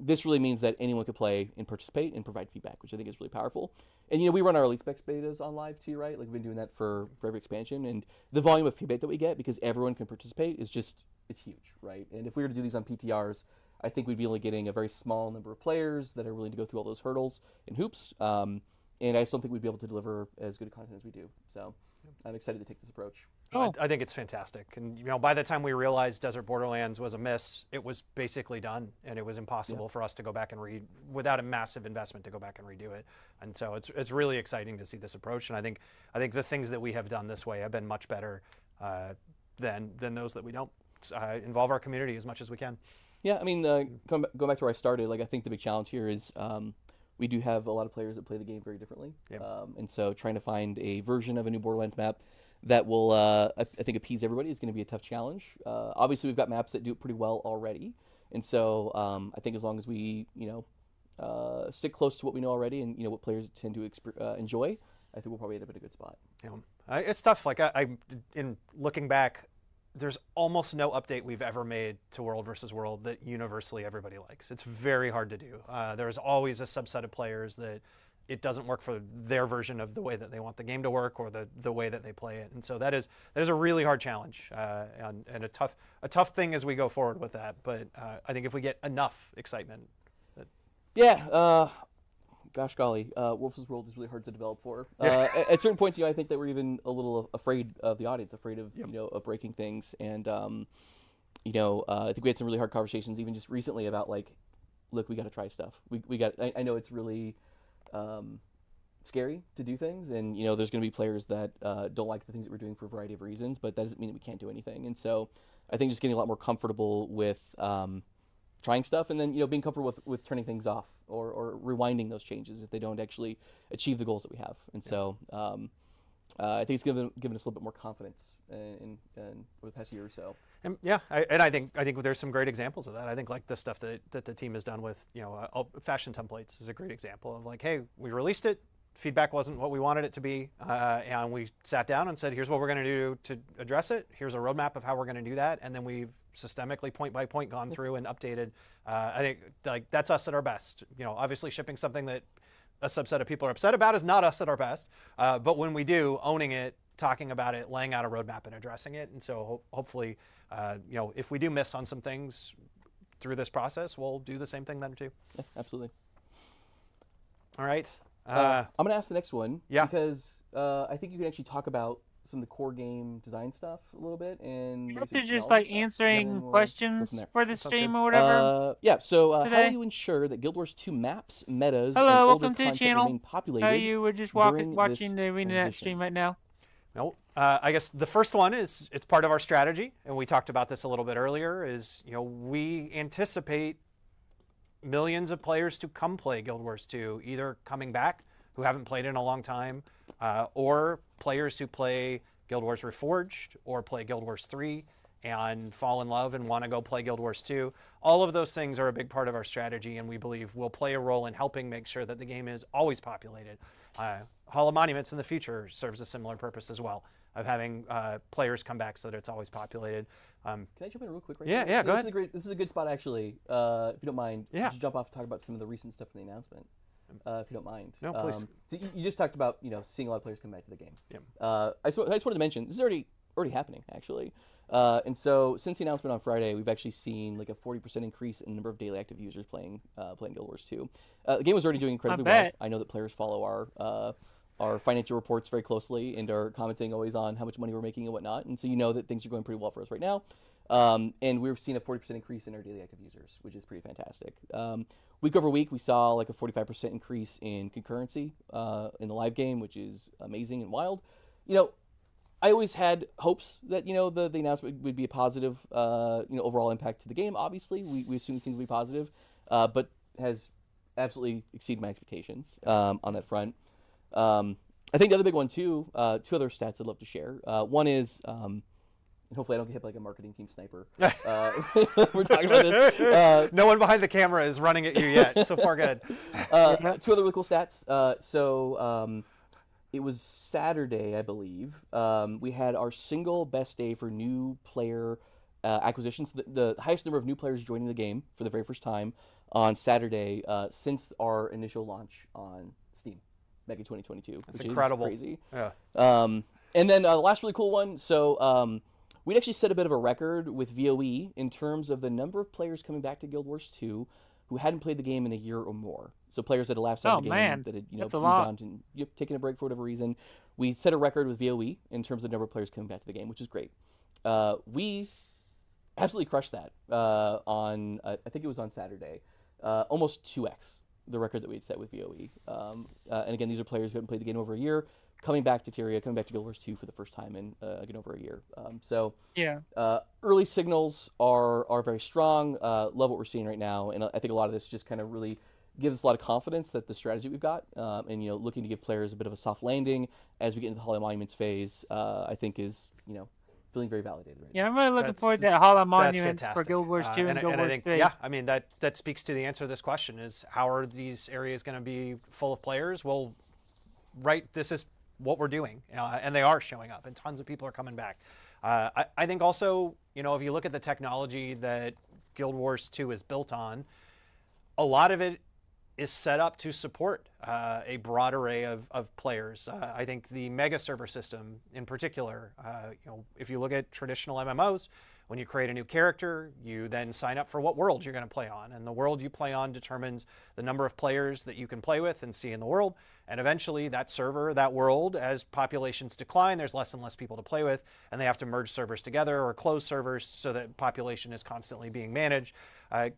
This really means that anyone could play and participate and provide feedback, which I think is really powerful. And we run our Elite Specs betas on live too, right? Like we've been doing that for every expansion, and the volume of feedback that we get because everyone can participate is it's huge, right? And if we were to do these on PTRs, I think we'd be only getting a very small number of players that are willing to go through all those hurdles and hoops. And I still think we'd be able to deliver as good content as we do. So I'm excited to take this approach. I think it's fantastic. And, by the time we realized Desert Borderlands was a miss, it was basically done. And it was impossible for us to go back and without a massive investment, to go back and redo it. And so it's really exciting to see this approach. And I think the things that we have done this way have been much better than those that we don't. Involve our community as much as we can. Yeah, I mean, going back to where I started, I think the big challenge here is we do have a lot of players that play the game very differently. Yep. And so trying to find a version of a new Borderlands map that will, I think, appease everybody. It's going to be a tough challenge. Obviously, we've got maps that do it pretty well already, and so I think as long as we, stick close to what we know already, and what players tend to enjoy, I think we'll probably end up in a good spot. Yeah, it's tough. Like I in looking back, there's almost no update we've ever made to World versus World that universally everybody likes. It's very hard to do. There's always a subset of players that it doesn't work for their version of the way that they want the game to work or the way that they play it. And so that is a really hard challenge and a tough thing as we go forward with that. But I think if we get enough excitement. Gosh golly, World vs. World is really hard to develop for. At certain points, I think that we're even a little afraid of the audience, afraid of of breaking things, and I think we had some really hard conversations even just recently about look, we got to try stuff. We got. I know it's really scary to do things, and there's going to be players that don't like the things that we're doing for a variety of reasons, but that doesn't mean that we can't do anything. And so I think just getting a lot more comfortable with trying stuff, and then being comfortable with turning things off or rewinding those changes if they don't actually achieve the goals that we have. And so I think it's given us a little bit more confidence in over the past year or so. And I think there's some great examples of that. I think like the stuff that the team has done with fashion templates is a great example of hey, we released it. Feedback wasn't what we wanted it to be, and we sat down and said, here's what we're going to do to address it. Here's a roadmap of how we're going to do that, and then we've systemically, point by point, gone through and updated. I think that's us at our best. Obviously shipping something that a subset of people are upset about is not us at our best, but when we do, owning it, talking about it, laying out a roadmap and addressing it. And so hopefully, if we do miss on some things through this process, we'll do the same thing then too. Yeah, absolutely. All right. I'm going to ask the next one. Yeah. Because I think you can actually talk about some of the core game design stuff a little bit. And after just answering questions for the stream or whatever. So how do you ensure that Guild Wars 2 maps, metas, and welcome older to the content channel. remain populated? You were just watching the ArenaNet stream right now. No, I guess the first one is it's part of our strategy, and we talked about this a little bit earlier. Is we anticipate millions of players to come play Guild Wars 2, either coming back who haven't played in a long time, or players who play Guild Wars Reforged or play Guild Wars 3 and fall in love and want to go play Guild Wars 2. All of those things are a big part of our strategy, and we believe will play a role in helping make sure that the game is always populated. Hall of Monuments in the future serves a similar purpose as well, of having players come back so that it's always populated. Can I jump in real quick? Go ahead. This is a good spot, actually, if you don't mind. Yeah. Just jump off and talk about some of the recent stuff in the announcement, if you don't mind. No, please. So you just talked about seeing a lot of players come back to the game. Yeah. I just wanted to mention, this is already happening, actually. And so since the announcement on Friday, we've actually seen a 40% increase in the number of daily active users playing Guild Wars 2. The game was already doing incredibly well. I know that players follow our financial reports very closely and are commenting always on how much money we're making and whatnot. And so that things are going pretty well for us right now. And we're seeing a 40% increase in our daily active users, which is pretty fantastic. Week over week, we saw a 45% increase in concurrency in the live game, which is amazing and wild. I always had hopes that the announcement would be a positive overall impact to the game. Obviously, we assume things would be positive, but has absolutely exceeded my expectations on that front. I think the other big one too. Two other stats I'd love to share. One is, and hopefully I don't get hit like a marketing team sniper. We're talking about this. No one behind the camera is running at you yet. So far, good. Two other really cool stats. It was Saturday, I believe. We had our single best day for new player acquisitions. The highest number of new players joining the game for the very first time on Saturday since our initial launch on Steam back in 2022. That's which incredible. Is crazy. Yeah. And then the last really cool one. So we'd actually set a bit of a record with VOE in terms of the number of players coming back to Guild Wars 2 who hadn't played the game in a year or more. So players that had lapsed out of the game, that had moved on and taken a break for whatever reason. We set a record with VOE in terms of the number of players coming back to the game, which is great. We absolutely crushed that on I think it was on Saturday, almost 2x the record that we had set with VOE. And again, these are players who hadn't played the game over a year, coming back to Tyria, coming back to Guild Wars 2 for the first time in again over a year. Early signals are very strong. Love what we're seeing right now, and I think a lot of this just kind of really gives us a lot of confidence that the strategy we've got, and looking to give players a bit of a soft landing as we get into the Hall of Monuments phase, I think is feeling very validated right now. Yeah, I'm really looking forward to that Hall of Monuments for Guild Wars 2 and Guild Wars 3. Yeah, I mean, that speaks to the answer to this question is how are these areas going to be full of players? Well, right, this is what we're doing, and they are showing up, and tons of people are coming back. I think also, if you look at the technology that Guild Wars 2 is built on, a lot of it is set up to support a broad array of players. I think the mega server system in particular, if you look at traditional MMOs, when you create a new character, you then sign up for what world you're going to play on. And the world you play on determines the number of players that you can play with and see in the world. And eventually that server, that world, as populations decline, there's less and less people to play with. And they have to merge servers together or close servers so that population is constantly being managed.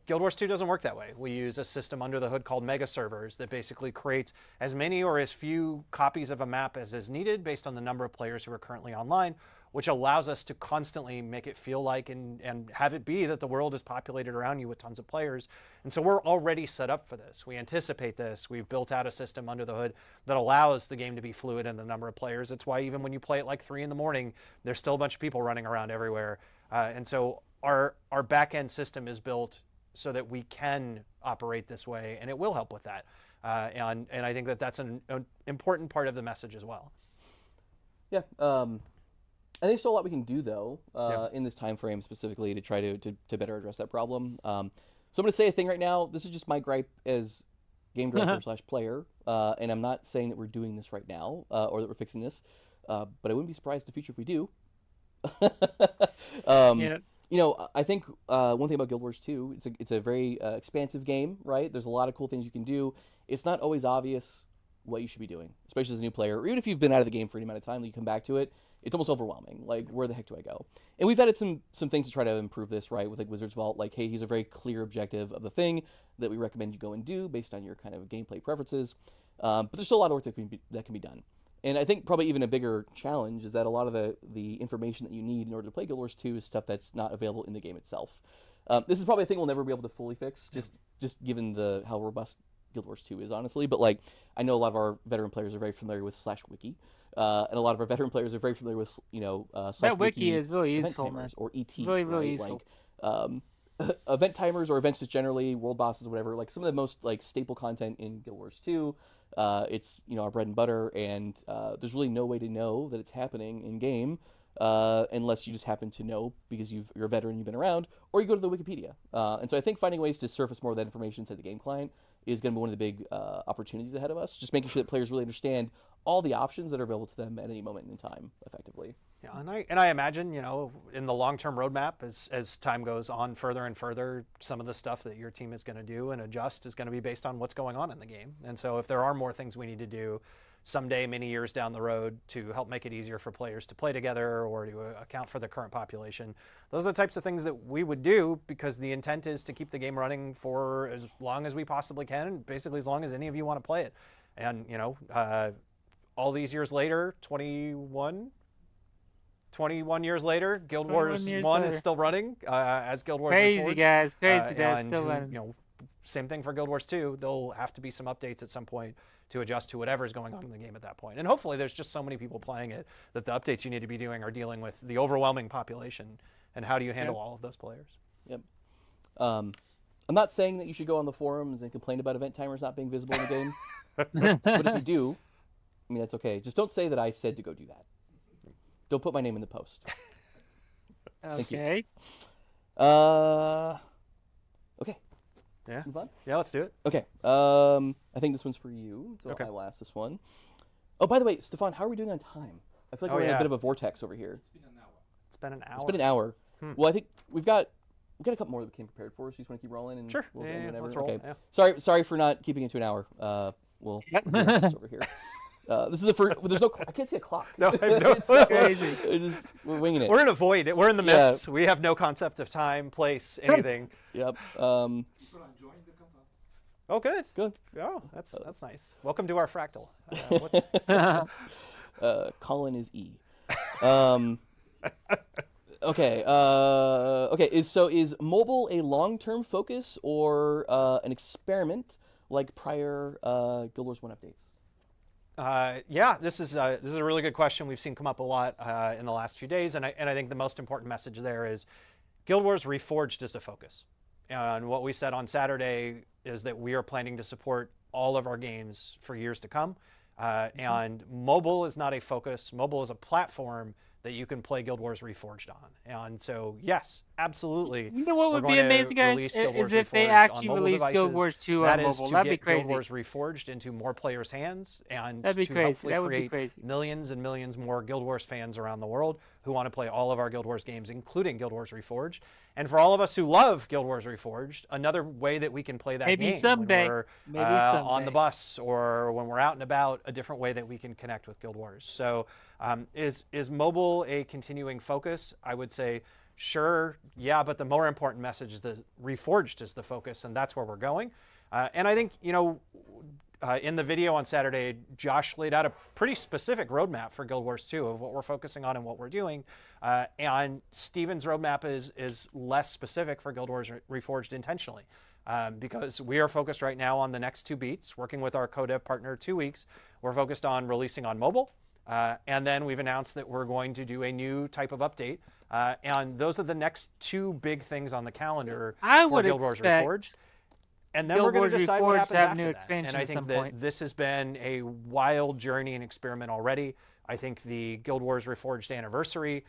Guild Wars 2 doesn't work that way. We use a system under the hood called mega servers that basically creates as many or as few copies of a map as is needed based on the number of players who are currently online, which allows us to constantly make it feel like and have it be that the world is populated around you with tons of players. And so we're already set up for this. We anticipate this. We've built out a system under the hood that allows the game to be fluid in the number of players. It's why even when you play at like 3 a.m, there's still a bunch of people running around everywhere. And so our back-end system is built so that we can operate this way, and it will help with that. And I think that that's an important part of the message as well. Yeah. I think there's still a lot we can do, though, in this time frame specifically to try to better address that problem. So I'm going to say a thing right now. This is just my gripe as game director / player, and I'm not saying that we're doing this right now or that we're fixing this, but I wouldn't be surprised in the future if we do. I think one thing about Guild Wars 2, it's a very expansive game, right? There's a lot of cool things you can do. It's not always obvious what you should be doing, especially as a new player, or even if you've been out of the game for any amount of time and you come back to it. It's almost overwhelming. Like, where the heck do I go? And we've added some things to try to improve this, right? With like Wizard's Vault, like, hey, here's a very clear objective of the thing that we recommend you go and do based on your kind of gameplay preferences. But there's still a lot of work that can be done. And I think probably even a bigger challenge is that a lot of the information that you need in order to play Guild Wars 2 is stuff that's not available in the game itself. This is probably a thing we'll never be able to fully fix, just given how robust Guild Wars 2 is, honestly. But like, I know a lot of our veteran players are very familiar with /wiki. And a lot of our veteran players are very familiar with, that wiki is really useful, man. Or ET, really right? useful. Like, event timers or events just generally, world bosses, whatever. Like some of the most like staple content in Guild Wars 2. It's our bread and butter, and there's really no way to know that it's happening in game unless you just happen to know because you're a veteran, you've been around, or you go to the Wikipedia. And so I think finding ways to surface more of that information inside the game client is going to be one of the big opportunities ahead of us. Just making sure that players really understand all the options that are available to them at any moment in time, effectively. Yeah, and I imagine, in the long-term roadmap, as time goes on further and further, some of the stuff that your team is going to do and adjust is going to be based on what's going on in the game. And so if there are more things we need to do someday, many years down the road, to help make it easier for players to play together or to account for the current population, those are the types of things that we would do, because the intent is to keep the game running for as long as we possibly can, basically as long as any of you want to play it. And, all these years later, 21 years later, Guild Wars 1 is still running as Guild Wars Crazy, Reforged. guys. Crazy, guys. Still running. Same thing for Guild Wars 2. There'll have to be some updates at some point to adjust to whatever's going on in the game at that point. And hopefully there's just so many people playing it that the updates you need to be doing are dealing with the overwhelming population. And how do you handle all of those players? Yep. I'm not saying that you should go on the forums and complain about event timers not being visible in the game. But if you do, I mean, that's okay. Just don't say that I said to go do that. Don't put my name in the post. Thank you. Okay. Okay. Yeah. Move on? Yeah, let's do it. Okay. I think this one's for you, so Okay. I will ask this one. Oh, by the way, Stefan, how are we doing on time? I feel like we're in a bit of a vortex over here. It's been an hour. It's been an hour. Well, I think we've got a couple more that we came prepared for, so you just want to keep rolling? And Sure. We'll Yeah, whenever? let's roll. Okay. Yeah. Sorry for not keeping it to an hour. We'll do this over here. This is the first. There's no. I can't see a clock. No, I have no. It's Crazy. we're winging it. We're in a void. We're in the Yeah. mists. We have no concept of time, place, anything. Yep. People are enjoying the content. Oh, good. Good. Oh, that's nice. Welcome to our fractal. What's Colin is E. Okay. Okay. Is mobile a long-term focus or an experiment, like prior Guild Wars 1 updates? Yeah, this is a really good question. We've seen come up a lot in the last few days, and I think the most important message there is Guild Wars Reforged is the focus. And what we said on Saturday is that we are planning to support all of our games for years to come. And mobile is not a focus. Mobile is a platform that you can play Guild Wars Reforged on. And so, yes, absolutely. You know what would be amazing, guys, is if they actually released Guild Wars 2 on mobile. That'd be crazy. Guild Wars Reforged into more players' hands and that'd be to crazy. hopefully That would create be crazy. millions and millions more Guild Wars fans around the world who want to play all of our Guild Wars games, including Guild Wars Reforged. And for all of us who love Guild Wars Reforged, another way that we can play that game someday. when we're on the bus or when we're out and about, a different way that we can connect with Guild Wars. So is mobile a continuing focus? I would say, sure, yeah, but the more important message is that Reforged is the focus, and that's where we're going. And I think, in the video on Saturday, Josh laid out a pretty specific roadmap for Guild Wars 2 of what we're focusing on and what we're doing. And Steven's roadmap is less specific for Guild Wars Reforged intentionally. Because we are focused right now on the next 2 beats, working with our co-dev partner 2 weeks. We're focused on releasing on mobile. And then we've announced that we're going to do a new type of update. And those are the next 2 big things on the calendar for Guild Wars Reforged. And then we're going to decide what happens after that. And I think that this has been a wild journey and experiment already. I think the Guild Wars Reforged anniversary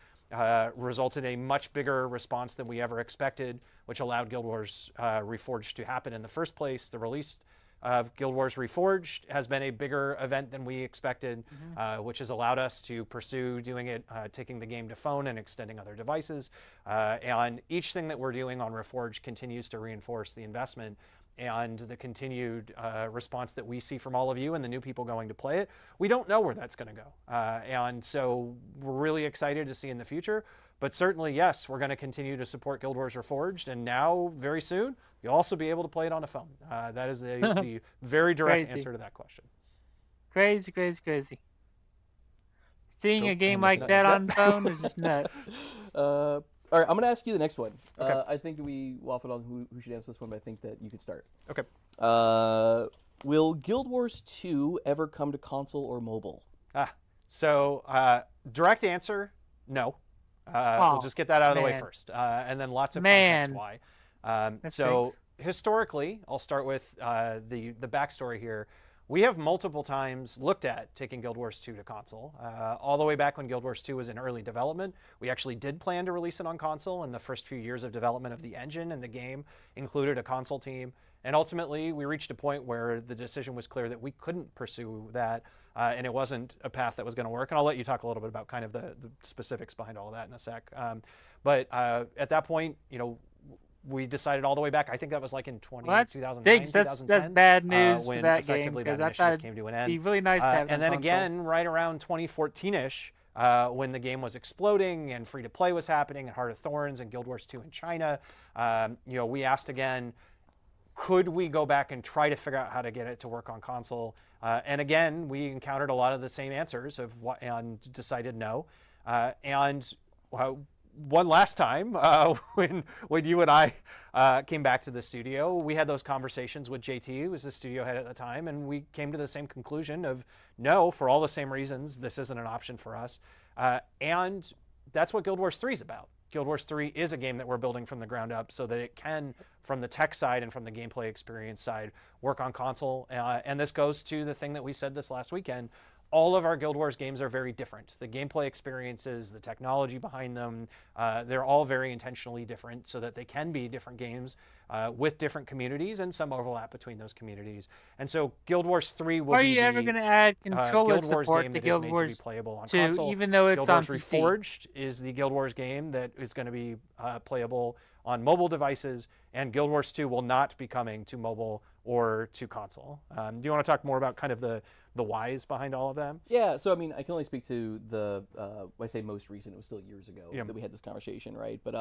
resulted in a much bigger response than we ever expected, which allowed Guild Wars Reforged to happen in the first place. The release of Guild Wars Reforged has been a bigger event than we expected, which has allowed us to pursue doing it, taking the game to phone and extending other devices. And each thing that we're doing on Reforged continues to reinforce the investment and the continued response that we see from all of you and the new people going to play it. We don't know where that's going to go. And so we're really excited to see in the future. But certainly, yes, we're going to continue to support Guild Wars Reforged. And now, very soon, you'll also be able to play it on a phone. That is the very direct answer to that question. Crazy, crazy, crazy. Seeing a game like that on phone is just nuts. All right, I'm going to ask you the next one. Okay. I think we waffled on who should answer this one, but I think that you could start. Okay. Will Guild Wars 2 ever come to console or mobile? So direct answer, no. We'll just get that out of the way first. And then lots of context why. So historically, I'll start with the backstory here. We have multiple times looked at taking Guild Wars 2 to console. All the way back when Guild Wars 2 was in early development, we actually did plan to release it on console, and the first few years of development of the engine and the game included a console team. And ultimately, we reached a point where the decision was clear that we couldn't pursue that, and it wasn't a path that was going to work. And I'll let you talk a little bit about kind of the specifics behind all of that in a sec. But at that point, we decided all the way back. I think that was like in 2009, 2010. That's bad news for that game, effectively that I thought came to an end. it'd be really nice to have and then again, right around 2014-ish, when the game was exploding and free to play was happening, and Heart of Thorns and Guild Wars 2 in China, we asked again, could we go back and try to figure out how to get it to work on console? And again, we encountered a lot of the same answers and decided no. One last time, when you and I came back to the studio, we had those conversations with JT, who was the studio head at the time, and we came to the same conclusion of no, for all the same reasons, this isn't an option for us. And that's what Guild Wars 3 is about. Guild Wars 3 is a game that we're building from the ground up so that it can, from the tech side and from the gameplay experience side, work on console. And this goes to the thing that we said this last weekend. All of our Guild Wars games are very different. The gameplay experiences, the technology behind them, they're all very intentionally different so that they can be different games with different communities and some overlap between those communities. And so Guild Wars 3 will be Are you ever going to add controller support to Guild Wars 2, even though it's on PC? Guild Wars Reforged is the Guild Wars game that is going to be playable on mobile devices, and Guild Wars 2 will not be coming to mobile or to console. Do you want to talk more about kind of the whys behind all of that? Yeah, so I mean, I can only speak to the, when I say most recent, it was still years ago that we had this conversation, right? But,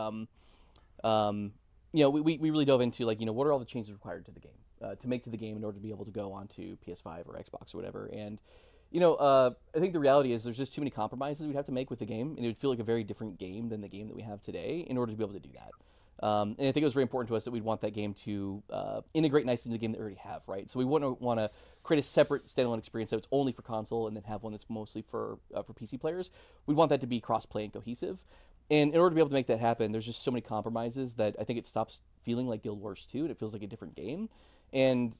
we really dove into, like, what are all the changes required to the game, to make to the game in order to be able to go onto PS5 or Xbox or whatever. And, I think the reality is there's just too many compromises we'd have to make with the game, and it would feel like a very different game than the game that we have today in order to be able to do that. And I think it was very important to us that we'd want that game to integrate nicely into the game that we already have, right? So we wouldn't want to create a separate standalone experience that's only for console and then have one that's mostly for PC players. We want that to be cross-play and cohesive. And in order to be able to make that happen, there's just so many compromises that I think it stops feeling like Guild Wars 2 and it feels like a different game. And,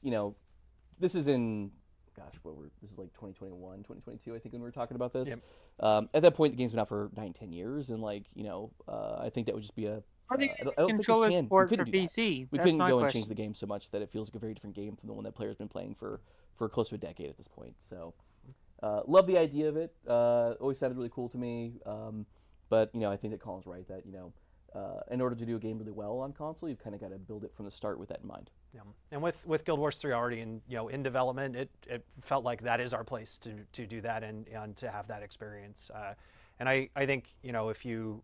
this is in, this is like 2021, 2022, I think, when we were talking about this. Yep. At that point, the game's been out for 9-10 years, and I think that would just be a... Are they I don't controller think support for do that. PC? We That's couldn't my go and question. change the game so much that it feels like a very different game from the one that players been playing for close to a decade at this point. So, love the idea of it. Always sounded really cool to me. But I think that Colin's right that in order to do a game really well on console, you've kind of got to build it from the start with that in mind. Yeah. And with Guild Wars 3 already in development, it felt like that is our place to do that and to have that experience. And I think if you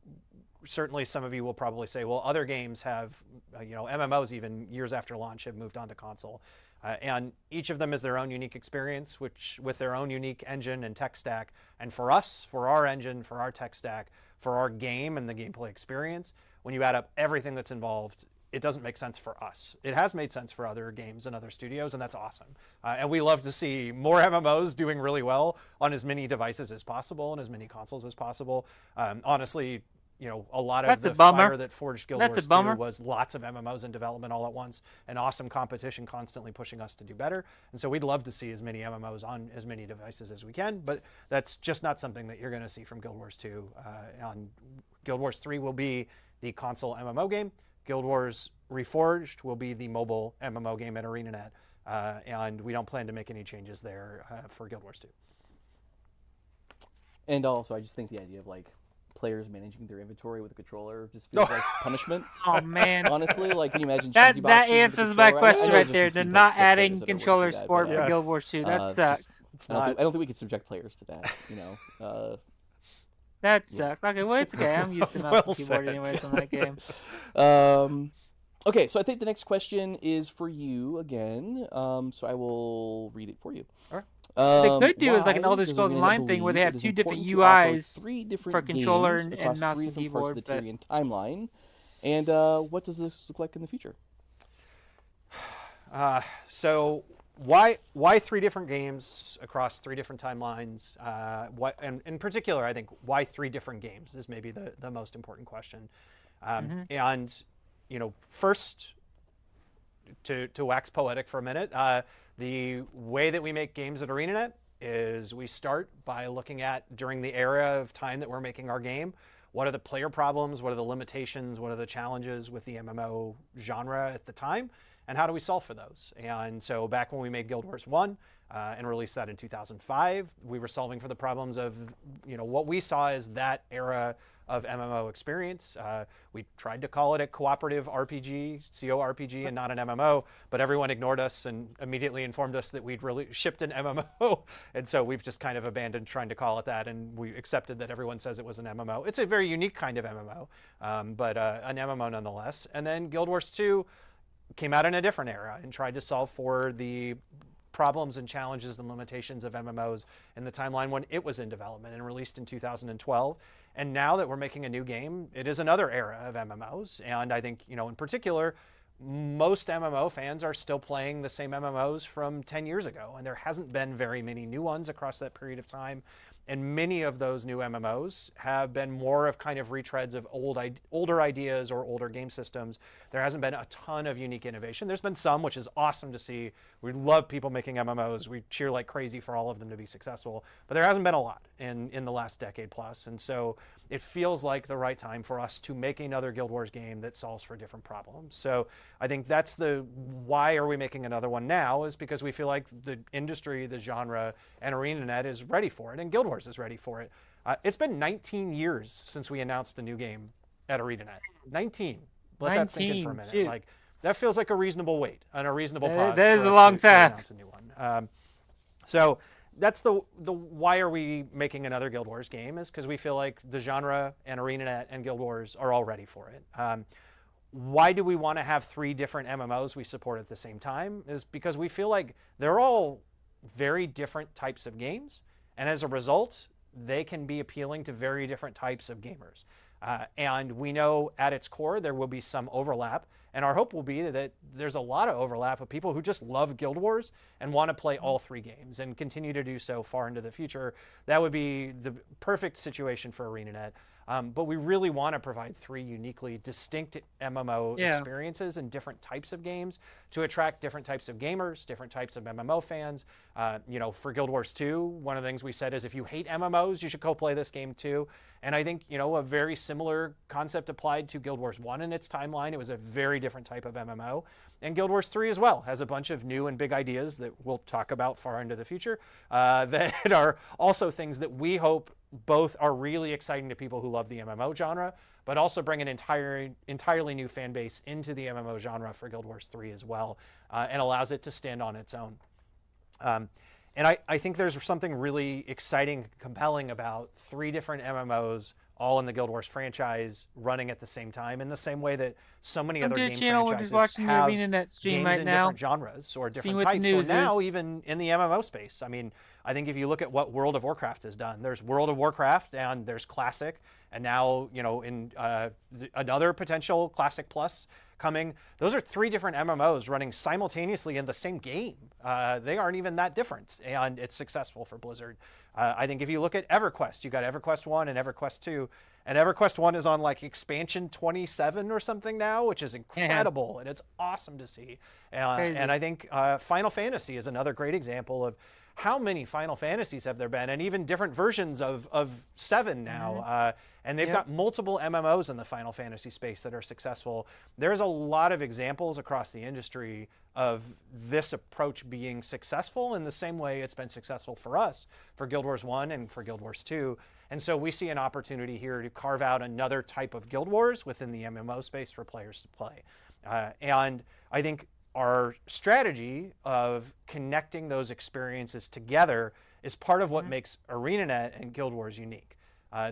certainly some of you will probably say, well, other games have MMOs even years after launch have moved on to console. And each of them is their own unique experience, which with their own unique engine and tech stack. And for us, for our engine, for our tech stack, for our game and the gameplay experience, when you add up everything that's involved, it doesn't make sense for us. It has made sense for other games and other studios, and that's awesome. And we love to see more MMOs doing really well on as many devices as possible and as many consoles as possible. Honestly, a lot of the fire that forged Guild Wars 2 was lots of MMOs in development all at once, and awesome competition constantly pushing us to do better. And so we'd love to see as many MMOs on as many devices as we can, but that's just not something that you're going to see from Guild Wars 2. On Guild Wars 3 will be the console MMO game. Guild Wars Reforged will be the mobile MMO game at ArenaNet, and we don't plan to make any changes there for Guild Wars 2. And also, I just think the idea of players managing their inventory with a controller just feels like punishment. Oh man! Honestly, can you imagine? That answers my question right there. They're not adding controller support for Guild Wars 2. That sucks. I don't think we can subject players to that. That sucks. Okay, well it's okay. I'm used to mouse and keyboard anyways on that game. Okay, so I think the next question is for you again. So I will read it for you. All right. What they could do is like an Elder Scrolls Online thing where they have two different UIs for controller and mouse and keyboard. But... the timeline. And what does this look like in the future? So why 3 different games across 3 different timelines? And in particular, I think why 3 different games is maybe the most important question. And first, to wax poetic for a minute, the way that we make games at ArenaNet is we start by looking at, during the era of time that we're making our game, what are the player problems, what are the limitations, what are the challenges with the MMO genre at the time, and how do we solve for those? And so back when we made Guild Wars 1 and released that in 2005, we were solving for the problems of what we saw as that era of MMO experience. We tried to call it a cooperative RPG, CORPG, and not an MMO, but everyone ignored us and immediately informed us that we'd really shipped an MMO. And so we've just kind of abandoned trying to call it that, and we accepted that everyone says it was an MMO. It's a very unique kind of MMO, but an MMO nonetheless. And then Guild Wars 2 came out in a different era and tried to solve for the problems and challenges and limitations of MMOs in the timeline when it was in development and released in 2012. And now that we're making a new game, it is another era of MMOs. And I think, in particular, most MMO fans are still playing the same MMOs from 10 years ago. And there hasn't been very many new ones across that period of time. And many of those new MMOs have been more of kind of retreads of older ideas or older game systems. There hasn't been a ton of unique innovation. There's been some, which is awesome to see. We love people making MMOs. We cheer like crazy for all of them to be successful. But there hasn't been a lot in the last decade plus. And so it feels like the right time for us to make another Guild Wars game that solves for different problems. So I think that's why are we making another one now, is because we feel like the industry, the genre, and ArenaNet is ready for it, and Guild Wars is ready for it. It's been 19 years since we announced a new game at ArenaNet. 19. Let that sink in for a minute. Shoot. That feels like a reasonable wait and a reasonable pause. That is for a us long to time. announce a new one. So that's the why are we making another Guild Wars game, is because we feel like the genre and ArenaNet and Guild Wars are all ready for it. Why do we want to have 3 different MMOs we support at the same time? Is because we feel like they're all very different types of games, and as a result, they can be appealing to very different types of gamers. And we know at its core there will be some overlap. And our hope will be that there's a lot of overlap of people who just love Guild Wars and want to play all 3 games and continue to do so far into the future. That would be the perfect situation for ArenaNet. But we really want to provide 3 uniquely distinct MMO experiences and different types of games to attract different types of gamers, different types of MMO fans. For Guild Wars 2, one of the things we said is if you hate MMOs, you should go play this game too. And I think, a very similar concept applied to Guild Wars 1 in its timeline. It was a very different type of MMO. And Guild Wars 3 as well has a bunch of new and big ideas that we'll talk about far into the future that are also things that we hope both are really exciting to people who love the MMO genre, but also bring an entirely new fan base into the MMO genre for Guild Wars 3 as well, and allows it to stand on its own. And I think there's something really exciting, compelling about 3 different MMOs all in the Guild Wars franchise running at the same time, in the same way that so many other game franchises have games in different genres or different types, or now even in the MMO space. I mean, I think if you look at what World of Warcraft has done, there's World of Warcraft and there's Classic, and now, in another potential Classic Plus coming. Those are 3 different MMOs running simultaneously in the same game. They aren't even that different, and it's successful for Blizzard. I think if you look at EverQuest, you got EverQuest 1 and EverQuest 2, and EverQuest 1 is on like expansion 27 or something now, which is incredible, and it's awesome to see. And I think Final Fantasy is another great example of how many Final Fantasies have there been, and even different versions of 7 now. And they've got multiple MMOs in the Final Fantasy space that are successful. There's a lot of examples across the industry of this approach being successful in the same way it's been successful for us, for Guild Wars 1 and for Guild Wars 2. And so we see an opportunity here to carve out another type of Guild Wars within the MMO space for players to play. And I think our strategy of connecting those experiences together is part of what makes ArenaNet and Guild Wars unique.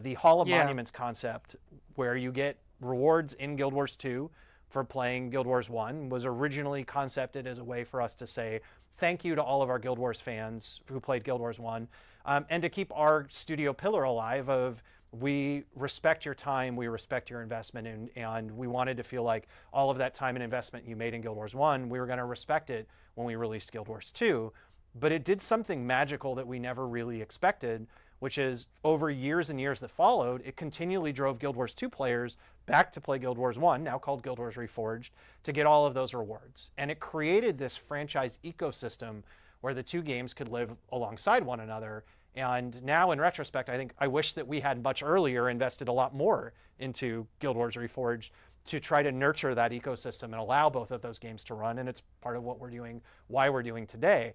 The Hall of Monuments concept, where you get rewards in Guild Wars 2 for playing Guild Wars 1, was originally concepted as a way for us to say thank you to all of our Guild Wars fans who played Guild Wars 1, and to keep our studio pillar alive of we respect your time, we respect your investment, and we wanted to feel like all of that time and investment you made in Guild Wars 1, we were going to respect it when we released Guild Wars 2. But it did something magical that we never really expected, which is over years and years that followed, it continually drove Guild Wars 2 players back to play Guild Wars 1, now called Guild Wars Reforged, to get all of those rewards. And it created this franchise ecosystem where the 2 games could live alongside one another. And now in retrospect, I wish that we had much earlier invested a lot more into Guild Wars Reforged to try to nurture that ecosystem and allow both of those games to run. And it's part of what we're doing, why we're doing today.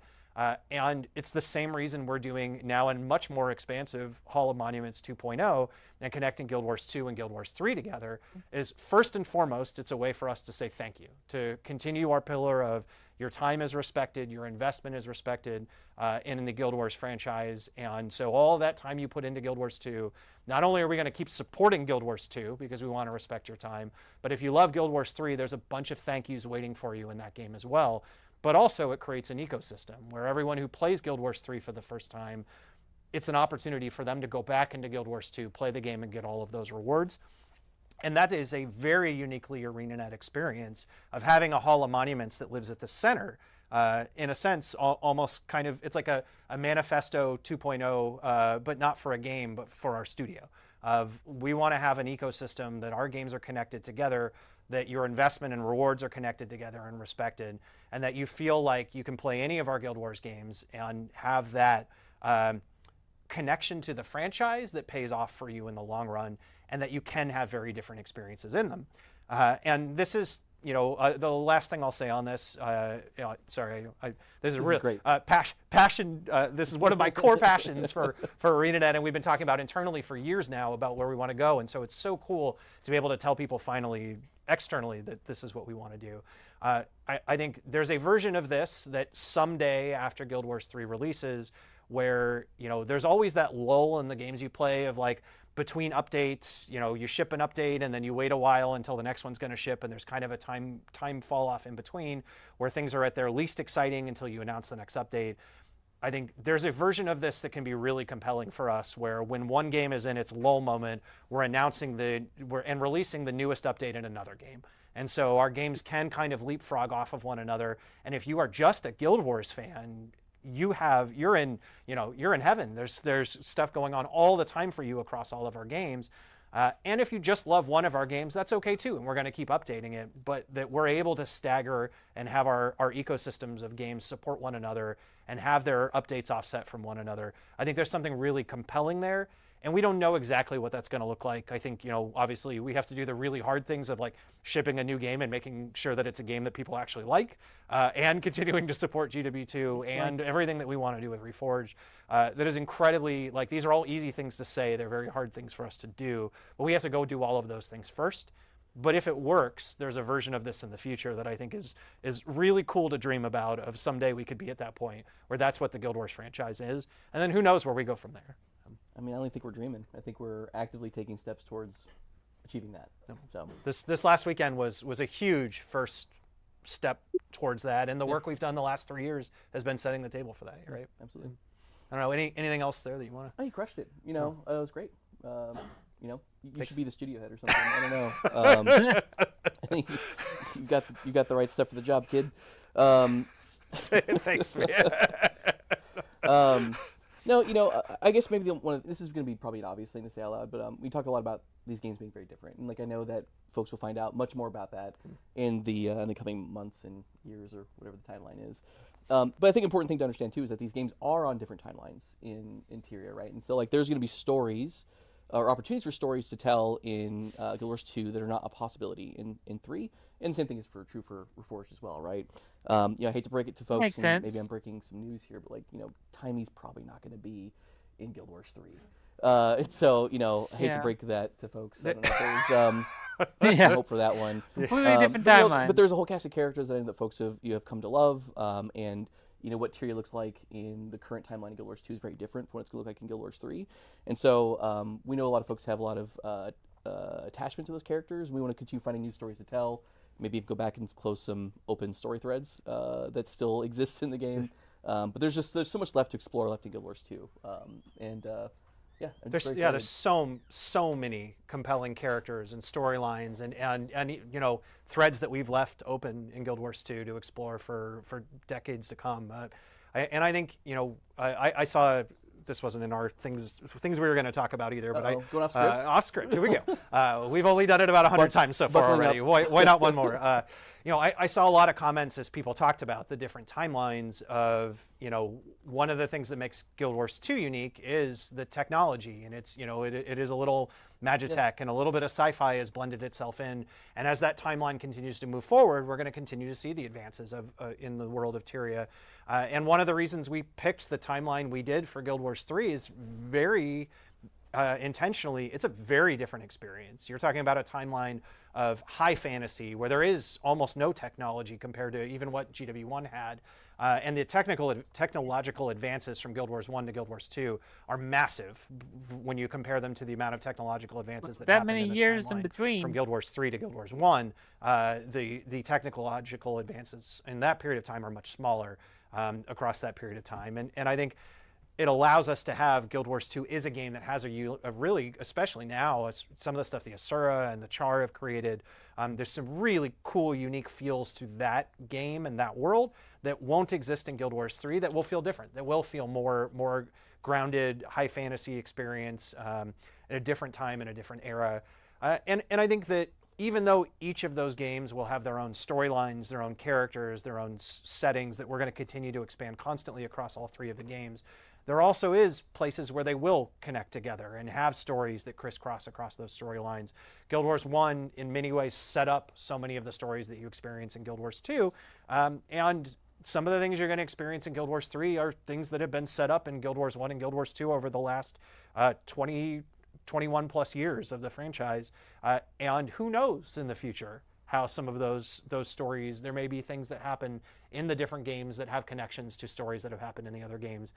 And it's the same reason we're doing now a much more expansive Hall of Monuments 2.0 and connecting Guild Wars 2 and Guild Wars 3 together is first and foremost, it's a way for us to say thank you, to continue our pillar of your time is respected, your investment is respected in the Guild Wars franchise. And so all that time you put into Guild Wars 2, not only are we going to keep supporting Guild Wars 2 because we want to respect your time, but if you love Guild Wars 3, there's a bunch of thank yous waiting for you in that game as well. But also it creates an ecosystem where everyone who plays Guild Wars 3 for the first time, it's an opportunity for them to go back into Guild Wars 2, play the game, and get all of those rewards. And that is a very uniquely ArenaNet experience of having a Hall of Monuments that lives at the center. In a sense, almost kind of, it's like a Manifesto 2.0, but not for a game, but for our studio. We want to have an ecosystem that our games are connected together, that your investment and rewards are connected together and respected, and that you feel like you can play any of our Guild Wars games and have that connection to the franchise that pays off for you in the long run, and that you can have very different experiences in them. And this is, the last thing I'll say on this, this is real great. Passion. This is one of my core passions for ArenaNet, and we've been talking about internally for years now about where we want to go. And so it's so cool to be able to tell people finally, externally, that this is what we want to do. I think there's a version of this that someday after Guild Wars 3 releases where, there's always that lull in the games you play of like, between updates, you ship an update and then you wait a while until the next one's going to ship, and there's kind of a time fall off in between where things are at their least exciting until you announce the next update. I think there's a version of this that can be really compelling for us, where when one game is in its lull moment, we're announcing and releasing the newest update in another game. And so our games can kind of leapfrog off of one another. And if you are just a Guild Wars fan, you're in heaven. There's stuff going on all the time for you across all of our games. And if you just love one of our games, that's okay too, and we're going to keep updating it. But that we're able to stagger and have our ecosystems of games support one another and have their updates offset from one another. I think there's something really compelling there. And we don't know exactly what that's going to look like. I think, obviously we have to do the really hard things of like shipping a new game and making sure that it's a game that people actually like, and continuing to support GW2 and everything that we want to do with Reforged. That is incredibly, like, these are all easy things to say. They're very hard things for us to do, but we have to go do all of those things first. But if it works, there's a version of this in the future that I think is really cool to dream about, of someday we could be at that point where that's what the Guild Wars franchise is. And then who knows where we go from there. I mean, I don't think we're dreaming. I think we're actively taking steps towards achieving that. So this last weekend was a huge first step towards that, and the work we've done the last 3 years has been setting the table for that, right? Absolutely. I don't know, anything else there that you want to? Oh, you crushed it. It was great. You should be the studio head or something. I don't know. I think you got the right stuff for the job, kid. Thanks, man. No, I guess maybe this is going to be probably an obvious thing to say out loud, but we talk a lot about these games being very different, and like I know that folks will find out much more about that in the coming months and years or whatever the timeline is. But I think an important thing to understand too is that these games are on different timelines in Tyria, right? And so like there's going to be stories or opportunities for stories to tell in Guild Wars 2 that are not a possibility in 3, and the same thing is true for Reforged as well, right? I hate to break it to folks, Makes sense. Maybe I'm breaking some news here, but Timey's probably not going to be in Guild Wars 3. So I hate to break that to folks. I don't know if there's some hope for that one. Completely different timeline. But there's a whole cast of characters that folks have come to love, and what Tyria looks like in the current timeline of Guild Wars 2 is very different from what it's going to look like in Guild Wars 3. And so we know a lot of folks have a lot of attachment to those characters. We want to continue finding new stories to tell. Maybe go back and close some open story threads that still exist in the game. But there's so much left to explore left in Guild Wars 2. There's so many compelling characters and storylines and threads that we've left open in Guild Wars 2 to explore for decades to come. I think I saw. This wasn't in our things we were going to talk about either, but going off script. Off script. Here we go. We've only done it about 100 times so far already. Why not one more? I saw a lot of comments as people talked about the different timelines of, one of the things that makes Guild Wars 2 unique is the technology, and it's, it is a little Magitech and a little bit of sci-fi has blended itself in. And as that timeline continues to move forward, we're going to continue to see the advances of in the world of Tyria. And one of the reasons we picked the timeline we did for Guild Wars 3 is very intentionally, it's a very different experience. You're talking about a timeline of high fantasy where there is almost no technology compared to even what GW1 had. And the technological advances from Guild Wars 1 to Guild Wars 2 are massive when you compare them to the amount of technological advances that happened many in the years in timeline between. From Guild Wars 3 to Guild Wars 1. The technological advances in that period of time are much smaller across that period of time. And I think it allows us to have Guild Wars 2 is a game that has a really, especially now, some of the stuff the Asura and the Char have created, there's some really cool, unique feels to that game and that world that won't exist in Guild Wars 3 that will feel different, that will feel more grounded, high fantasy experience at a different time in a different era. And I think that even though each of those games will have their own storylines, their own characters, their own settings that we're going to continue to expand constantly across all three of the games, there also is places where they will connect together and have stories that crisscross across those storylines. Guild Wars 1, in many ways, set up so many of the stories that you experience in Guild Wars 2. And some of the things you're going to experience in Guild Wars 3 are things that have been set up in Guild Wars 1 and Guild Wars 2 over the last 21 plus years of the franchise. And who knows in the future how some of those stories, there may be things that happen in the different games that have connections to stories that have happened in the other games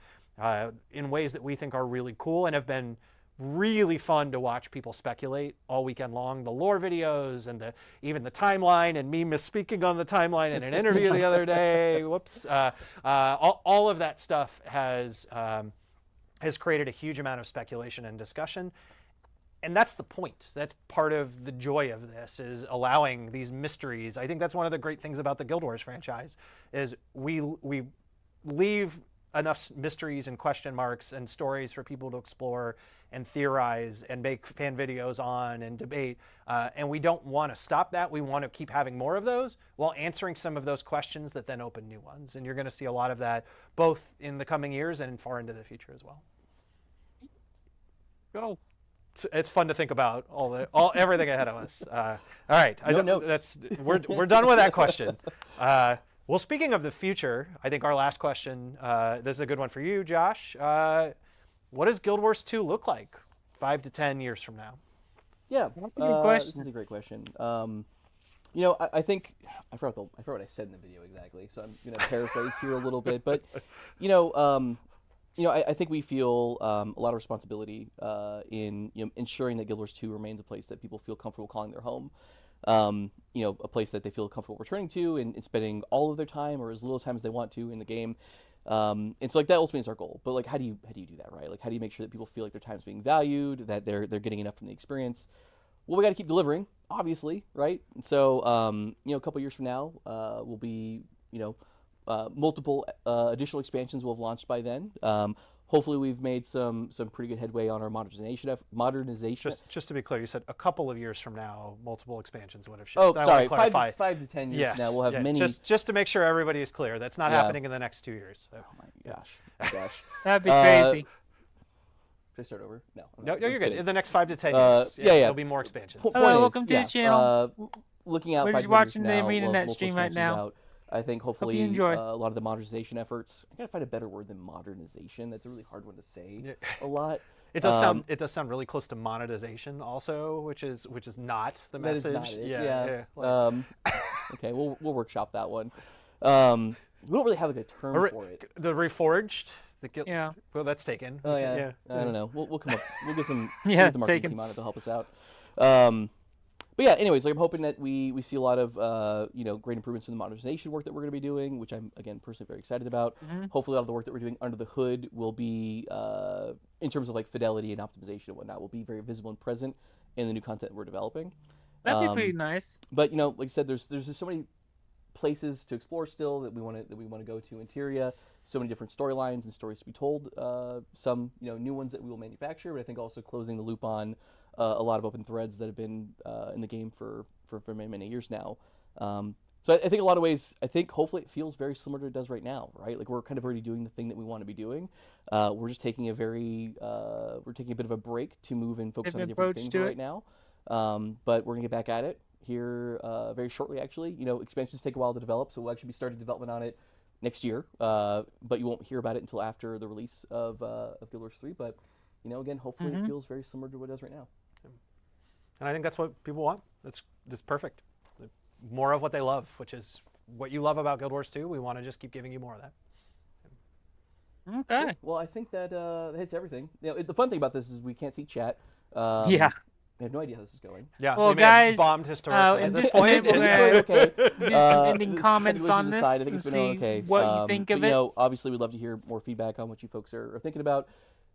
in ways that we think are really cool and have been really fun to watch people speculate all weekend long. The lore videos and even the timeline, and me misspeaking on the timeline in an interview the other day. Whoops. All of that stuff has created a huge amount of speculation and discussion. And that's the point. That's part of the joy of this, is allowing these mysteries. I think that's one of the great things about the Guild Wars franchise, is we leave enough mysteries and question marks and stories for people to explore and theorize and make fan videos on and debate. And we don't want to stop that. We want to keep having more of those while answering some of those questions that then open new ones. And you're going to see a lot of that both in the coming years and far into the future as well. Go. It's fun to think about everything ahead of us. All right, we're done with that question. Well, speaking of the future, I think our last question. This is a good one for you, Josh. What does Guild Wars 2 look like 5 to 10 years from now? Yeah, that's a good question. This is a great question. You know, I think I forgot what I said in the video exactly, so I'm going to paraphrase here a little bit. But I think we feel a lot of responsibility in ensuring that Guild Wars 2 remains a place that people feel comfortable calling their home. A place that they feel comfortable returning to and spending all of their time or as little time as they want to in the game. And so like that ultimately is our goal. But like how do you do that, right? Like how do you make sure that people feel like their time's being valued, that they're getting enough from the experience? Well, we got to keep delivering, obviously, right? And so a couple years from now, we'll be multiple additional expansions will have launched by then. Hopefully, we've made some pretty good headway on our modernization. Just to be clear, you said a couple of years from now, multiple expansions would have shipped. Oh, sorry, 5 to 10 years from now, we'll have many. Just to make sure everybody is clear, that's not happening in the next 2 years. So. Oh my gosh. That'd be crazy. Should I start over? No, you're good. In the next 5 to 10 years, there'll be more expansions. Hello, welcome to the channel. Looking out, we're just watching the ArenaNet stream right now. I think hopefully a lot of the modernization efforts. I gotta find a better word than modernization. That's a really hard one to say. A lot. It does sound really close to monetization also, which is not the message. That is not it. Yeah. Okay, we'll workshop that one. We don't really have a term for it. The Reforged. Well, that's taken. Oh yeah. I don't know. We'll come up. We'll get some. Yeah, the marketing team on it to help us out. But yeah, anyways, like I'm hoping that we see a lot of great improvements in the modernization work that we're going to be doing, which I'm again personally very excited about. Mm-hmm. Hopefully, a lot of the work that we're doing under the hood will be in terms of like fidelity and optimization and whatnot will be very visible and present in the new content we're developing. That'd be pretty nice. But like I said, there's just so many places to explore still that we want to go to in Tyria. So many different storylines and stories to be told. Some new ones that we will manufacture, but I think also closing the loop on a lot of open threads that have been in the game for many years now. So I think in a lot of ways, hopefully it feels very similar to it does right now, right? Like we're kind of already doing the thing that we want to be doing. We're just taking a bit of a break to move and focus on different things right now. But we're gonna get back at it here very shortly. Actually, expansions take a while to develop, so we'll actually be starting development on it next year. But you won't hear about it until after the release of Guild Wars 3. But again, hopefully it feels very similar to what it does right now. And I think that's what people want. That's perfect. More of what they love, which is what you love about Guild Wars 2. We want to just keep giving you more of that. Okay. Well, I think that hits everything. The fun thing about this is we can't see chat. Yeah. I have no idea how this is going. Yeah. Well, guys, bombed historically at this point. Okay. Do some ending comments on this and see what you think of it. Obviously, we'd love to hear more feedback on what you folks are thinking about.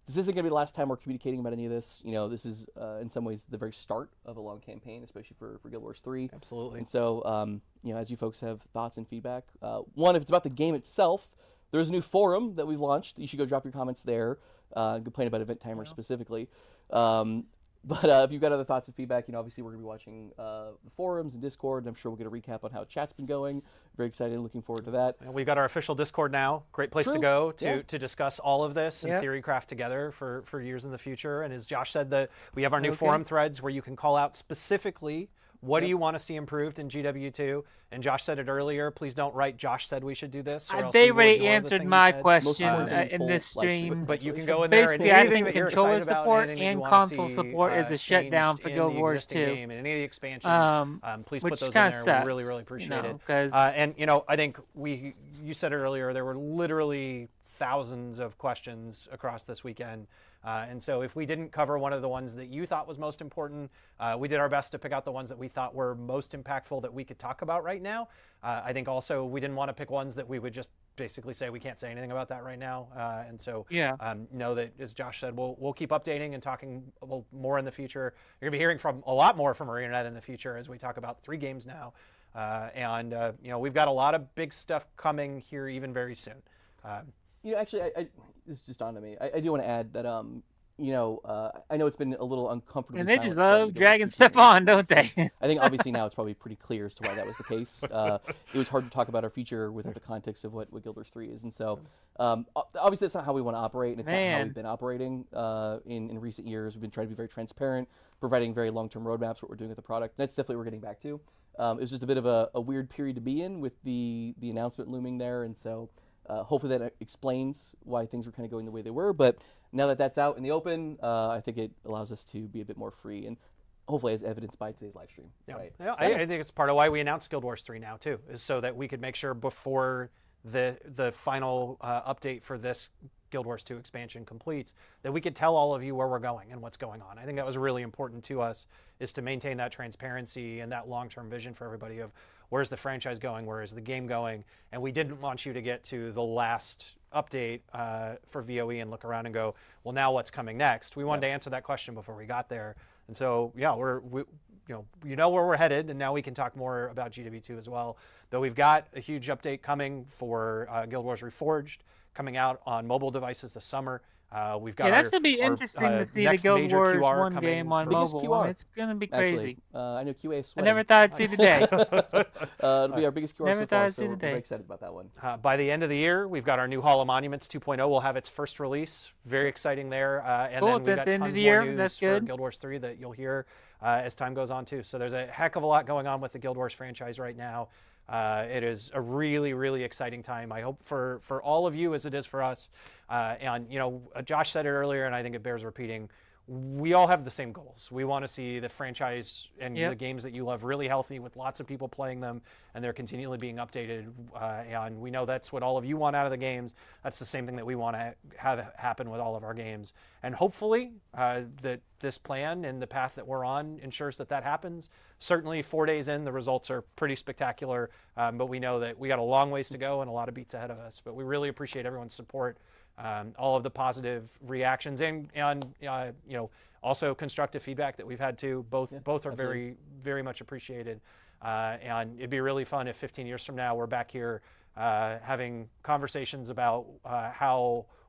This isn't going to be the last time we're communicating about any of this. This is in some ways the very start of a long campaign, especially for Guild Wars 3. Absolutely. And so, as you folks have thoughts and feedback, one, if it's about the game itself, there's a new forum that we've launched. You should go drop your comments there and complain about Event Timer specifically. But if you've got other thoughts and feedback, obviously we're going to be watching the forums and Discord, and I'm sure we'll get a recap on how chat's been going. Very excited and looking forward to that. And we've got our official Discord now. Great place to go to discuss all of this and theorycraft together for years in the future. And as Josh said, we have our new forum threads where you can call out specifically what do you want to see improved in GW2? And Josh said it earlier. Please don't write Josh said we should do this. They already answered my question in this stream. But you can go in there basically, and I think controller support and console support is a shutdown for Guild Wars 2. And any of the expansions, please put those in there. Sucks, we really appreciate it. Cause and I think you said it earlier. There were literally thousands of questions across this weekend. And so if we didn't cover one of the ones that you thought was most important, we did our best to pick out the ones that we thought were most impactful that we could talk about right now. I think also we didn't want to pick ones that we would just basically say we can't say anything about that right now. And so know that, as Josh said, we'll keep updating and talking more in the future. You're going to be hearing from a lot more from ArenaNet in the future as we talk about 3 games now. We've got a lot of big stuff coming here even very soon. Actually, this just dawned on me. I do want to add that, I know it's been a little uncomfortable. And they just love dragging stuff on, don't they? I think obviously now it's probably pretty clear as to why that was the case. It was hard to talk about our future within the context of what Guild Wars 3 is. And so, obviously that's not how we want to operate, and it's not how we've been operating in recent years. We've been trying to be very transparent, providing very long-term roadmaps, what we're doing with the product. That's definitely what we're getting back to. It was just a bit of a weird period to be in with the announcement looming there, and so hopefully that explains why things were kind of going the way they were. But now that that's out in the open, I think it allows us to be a bit more free, and hopefully as evidenced by today's live stream. Yeah, right? Yeah. So, I think it's part of why we announced Guild Wars 3 now too, is so that we could make sure before the final update for this Guild Wars 2 expansion completes, that we could tell all of you where we're going and what's going on. I think that was really important to us, is to maintain that transparency and that long-term vision for everybody of where's the franchise going, where is the game going, and we didn't want you to get to the last update for VOE and look around and go, well, now what's coming next? We wanted to answer that question before we got there, and so we you know where we're headed, and now we can talk more about GW2 as well. Though we've got a huge update coming for Guild Wars Reforged, coming out on mobile devices this summer. We've got that's going to be interesting to see the Guild Wars QR 1 game on mobile. QR. It's going to be crazy. Actually, I know QA is I never thought I'd see the day. It'll be our biggest QR Never so thought far, I'd see so the we're day. very excited about that one. By the end of the year, we've got our new Hall of Monuments 2.0 will have its first release. Very exciting there. And Cool, then we've at got the end tons of the more year, news that's for good. Guild Wars 3 that you'll hear as time goes on too. So there's a heck of a lot going on with the Guild Wars franchise right now. It is a really, really exciting time, I hope, for all of you as it is for us. And Josh said it earlier, and I think it bears repeating. We all have the same goals. We want to see the franchise and the games that you love really healthy, with lots of people playing them, and they're continually being updated. And we know that's what all of you want out of the games. That's the same thing that we want to have happen with all of our games. And hopefully that this plan and the path that we're on ensures that happens. Certainly 4 days in, the results are pretty spectacular, but we know that we got a long ways to go and a lot of beats ahead of us. But we really appreciate everyone's support. All of the positive reactions and also constructive feedback that we've had too. Both are absolutely. very, very much appreciated. And it'd be really fun if 15 years from now we're back here having conversations about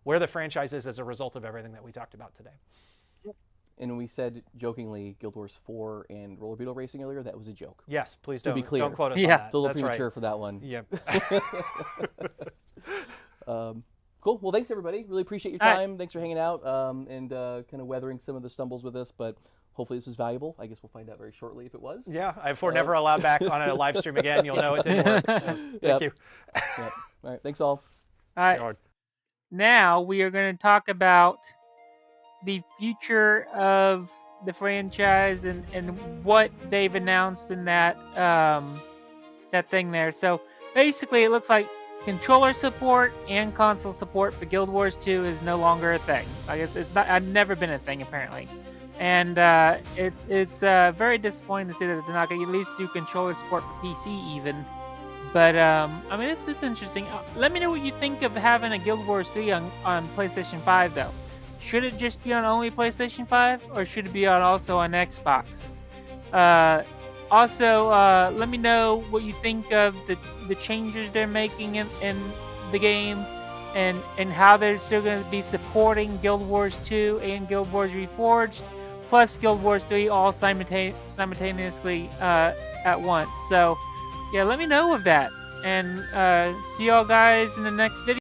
where the franchise is as a result of everything that we talked about today. And we said jokingly Guild Wars 4 and Roller Beetle Racing earlier. That was a joke. Yes, please To be clear. don't quote us on that. It's a little That's premature right. for that one. Yep. Cool. Well, thanks everybody. Really appreciate your All right. time. Thanks for hanging out and kind of weathering some of the stumbles with us. But hopefully this was valuable. I guess we'll find out very shortly if it was. Yeah, if we're never allowed back on a live stream again, you'll know it didn't work. Thank you. Yep. All right. Thanks all. All right. Now we are going to talk about the future of the franchise and what they've announced in that thing there. So basically, it looks like controller support and console support for Guild Wars 2 is no longer a thing. Like it's not. I've never been a thing apparently, and it's very disappointing to see that they're not going to at least do controller support for PC even. But I mean, it's interesting. Let me know what you think of having a Guild Wars 3 on PlayStation 5 though. Should it just be on only PlayStation 5, or should it be also on Xbox? Also, let me know what you think of the changes they're making in the game, and how they're still going to be supporting Guild Wars 2 and Guild Wars Reforged, plus Guild Wars 3 all simultaneously at once. So, yeah, let me know of that. And see y'all guys in the next video.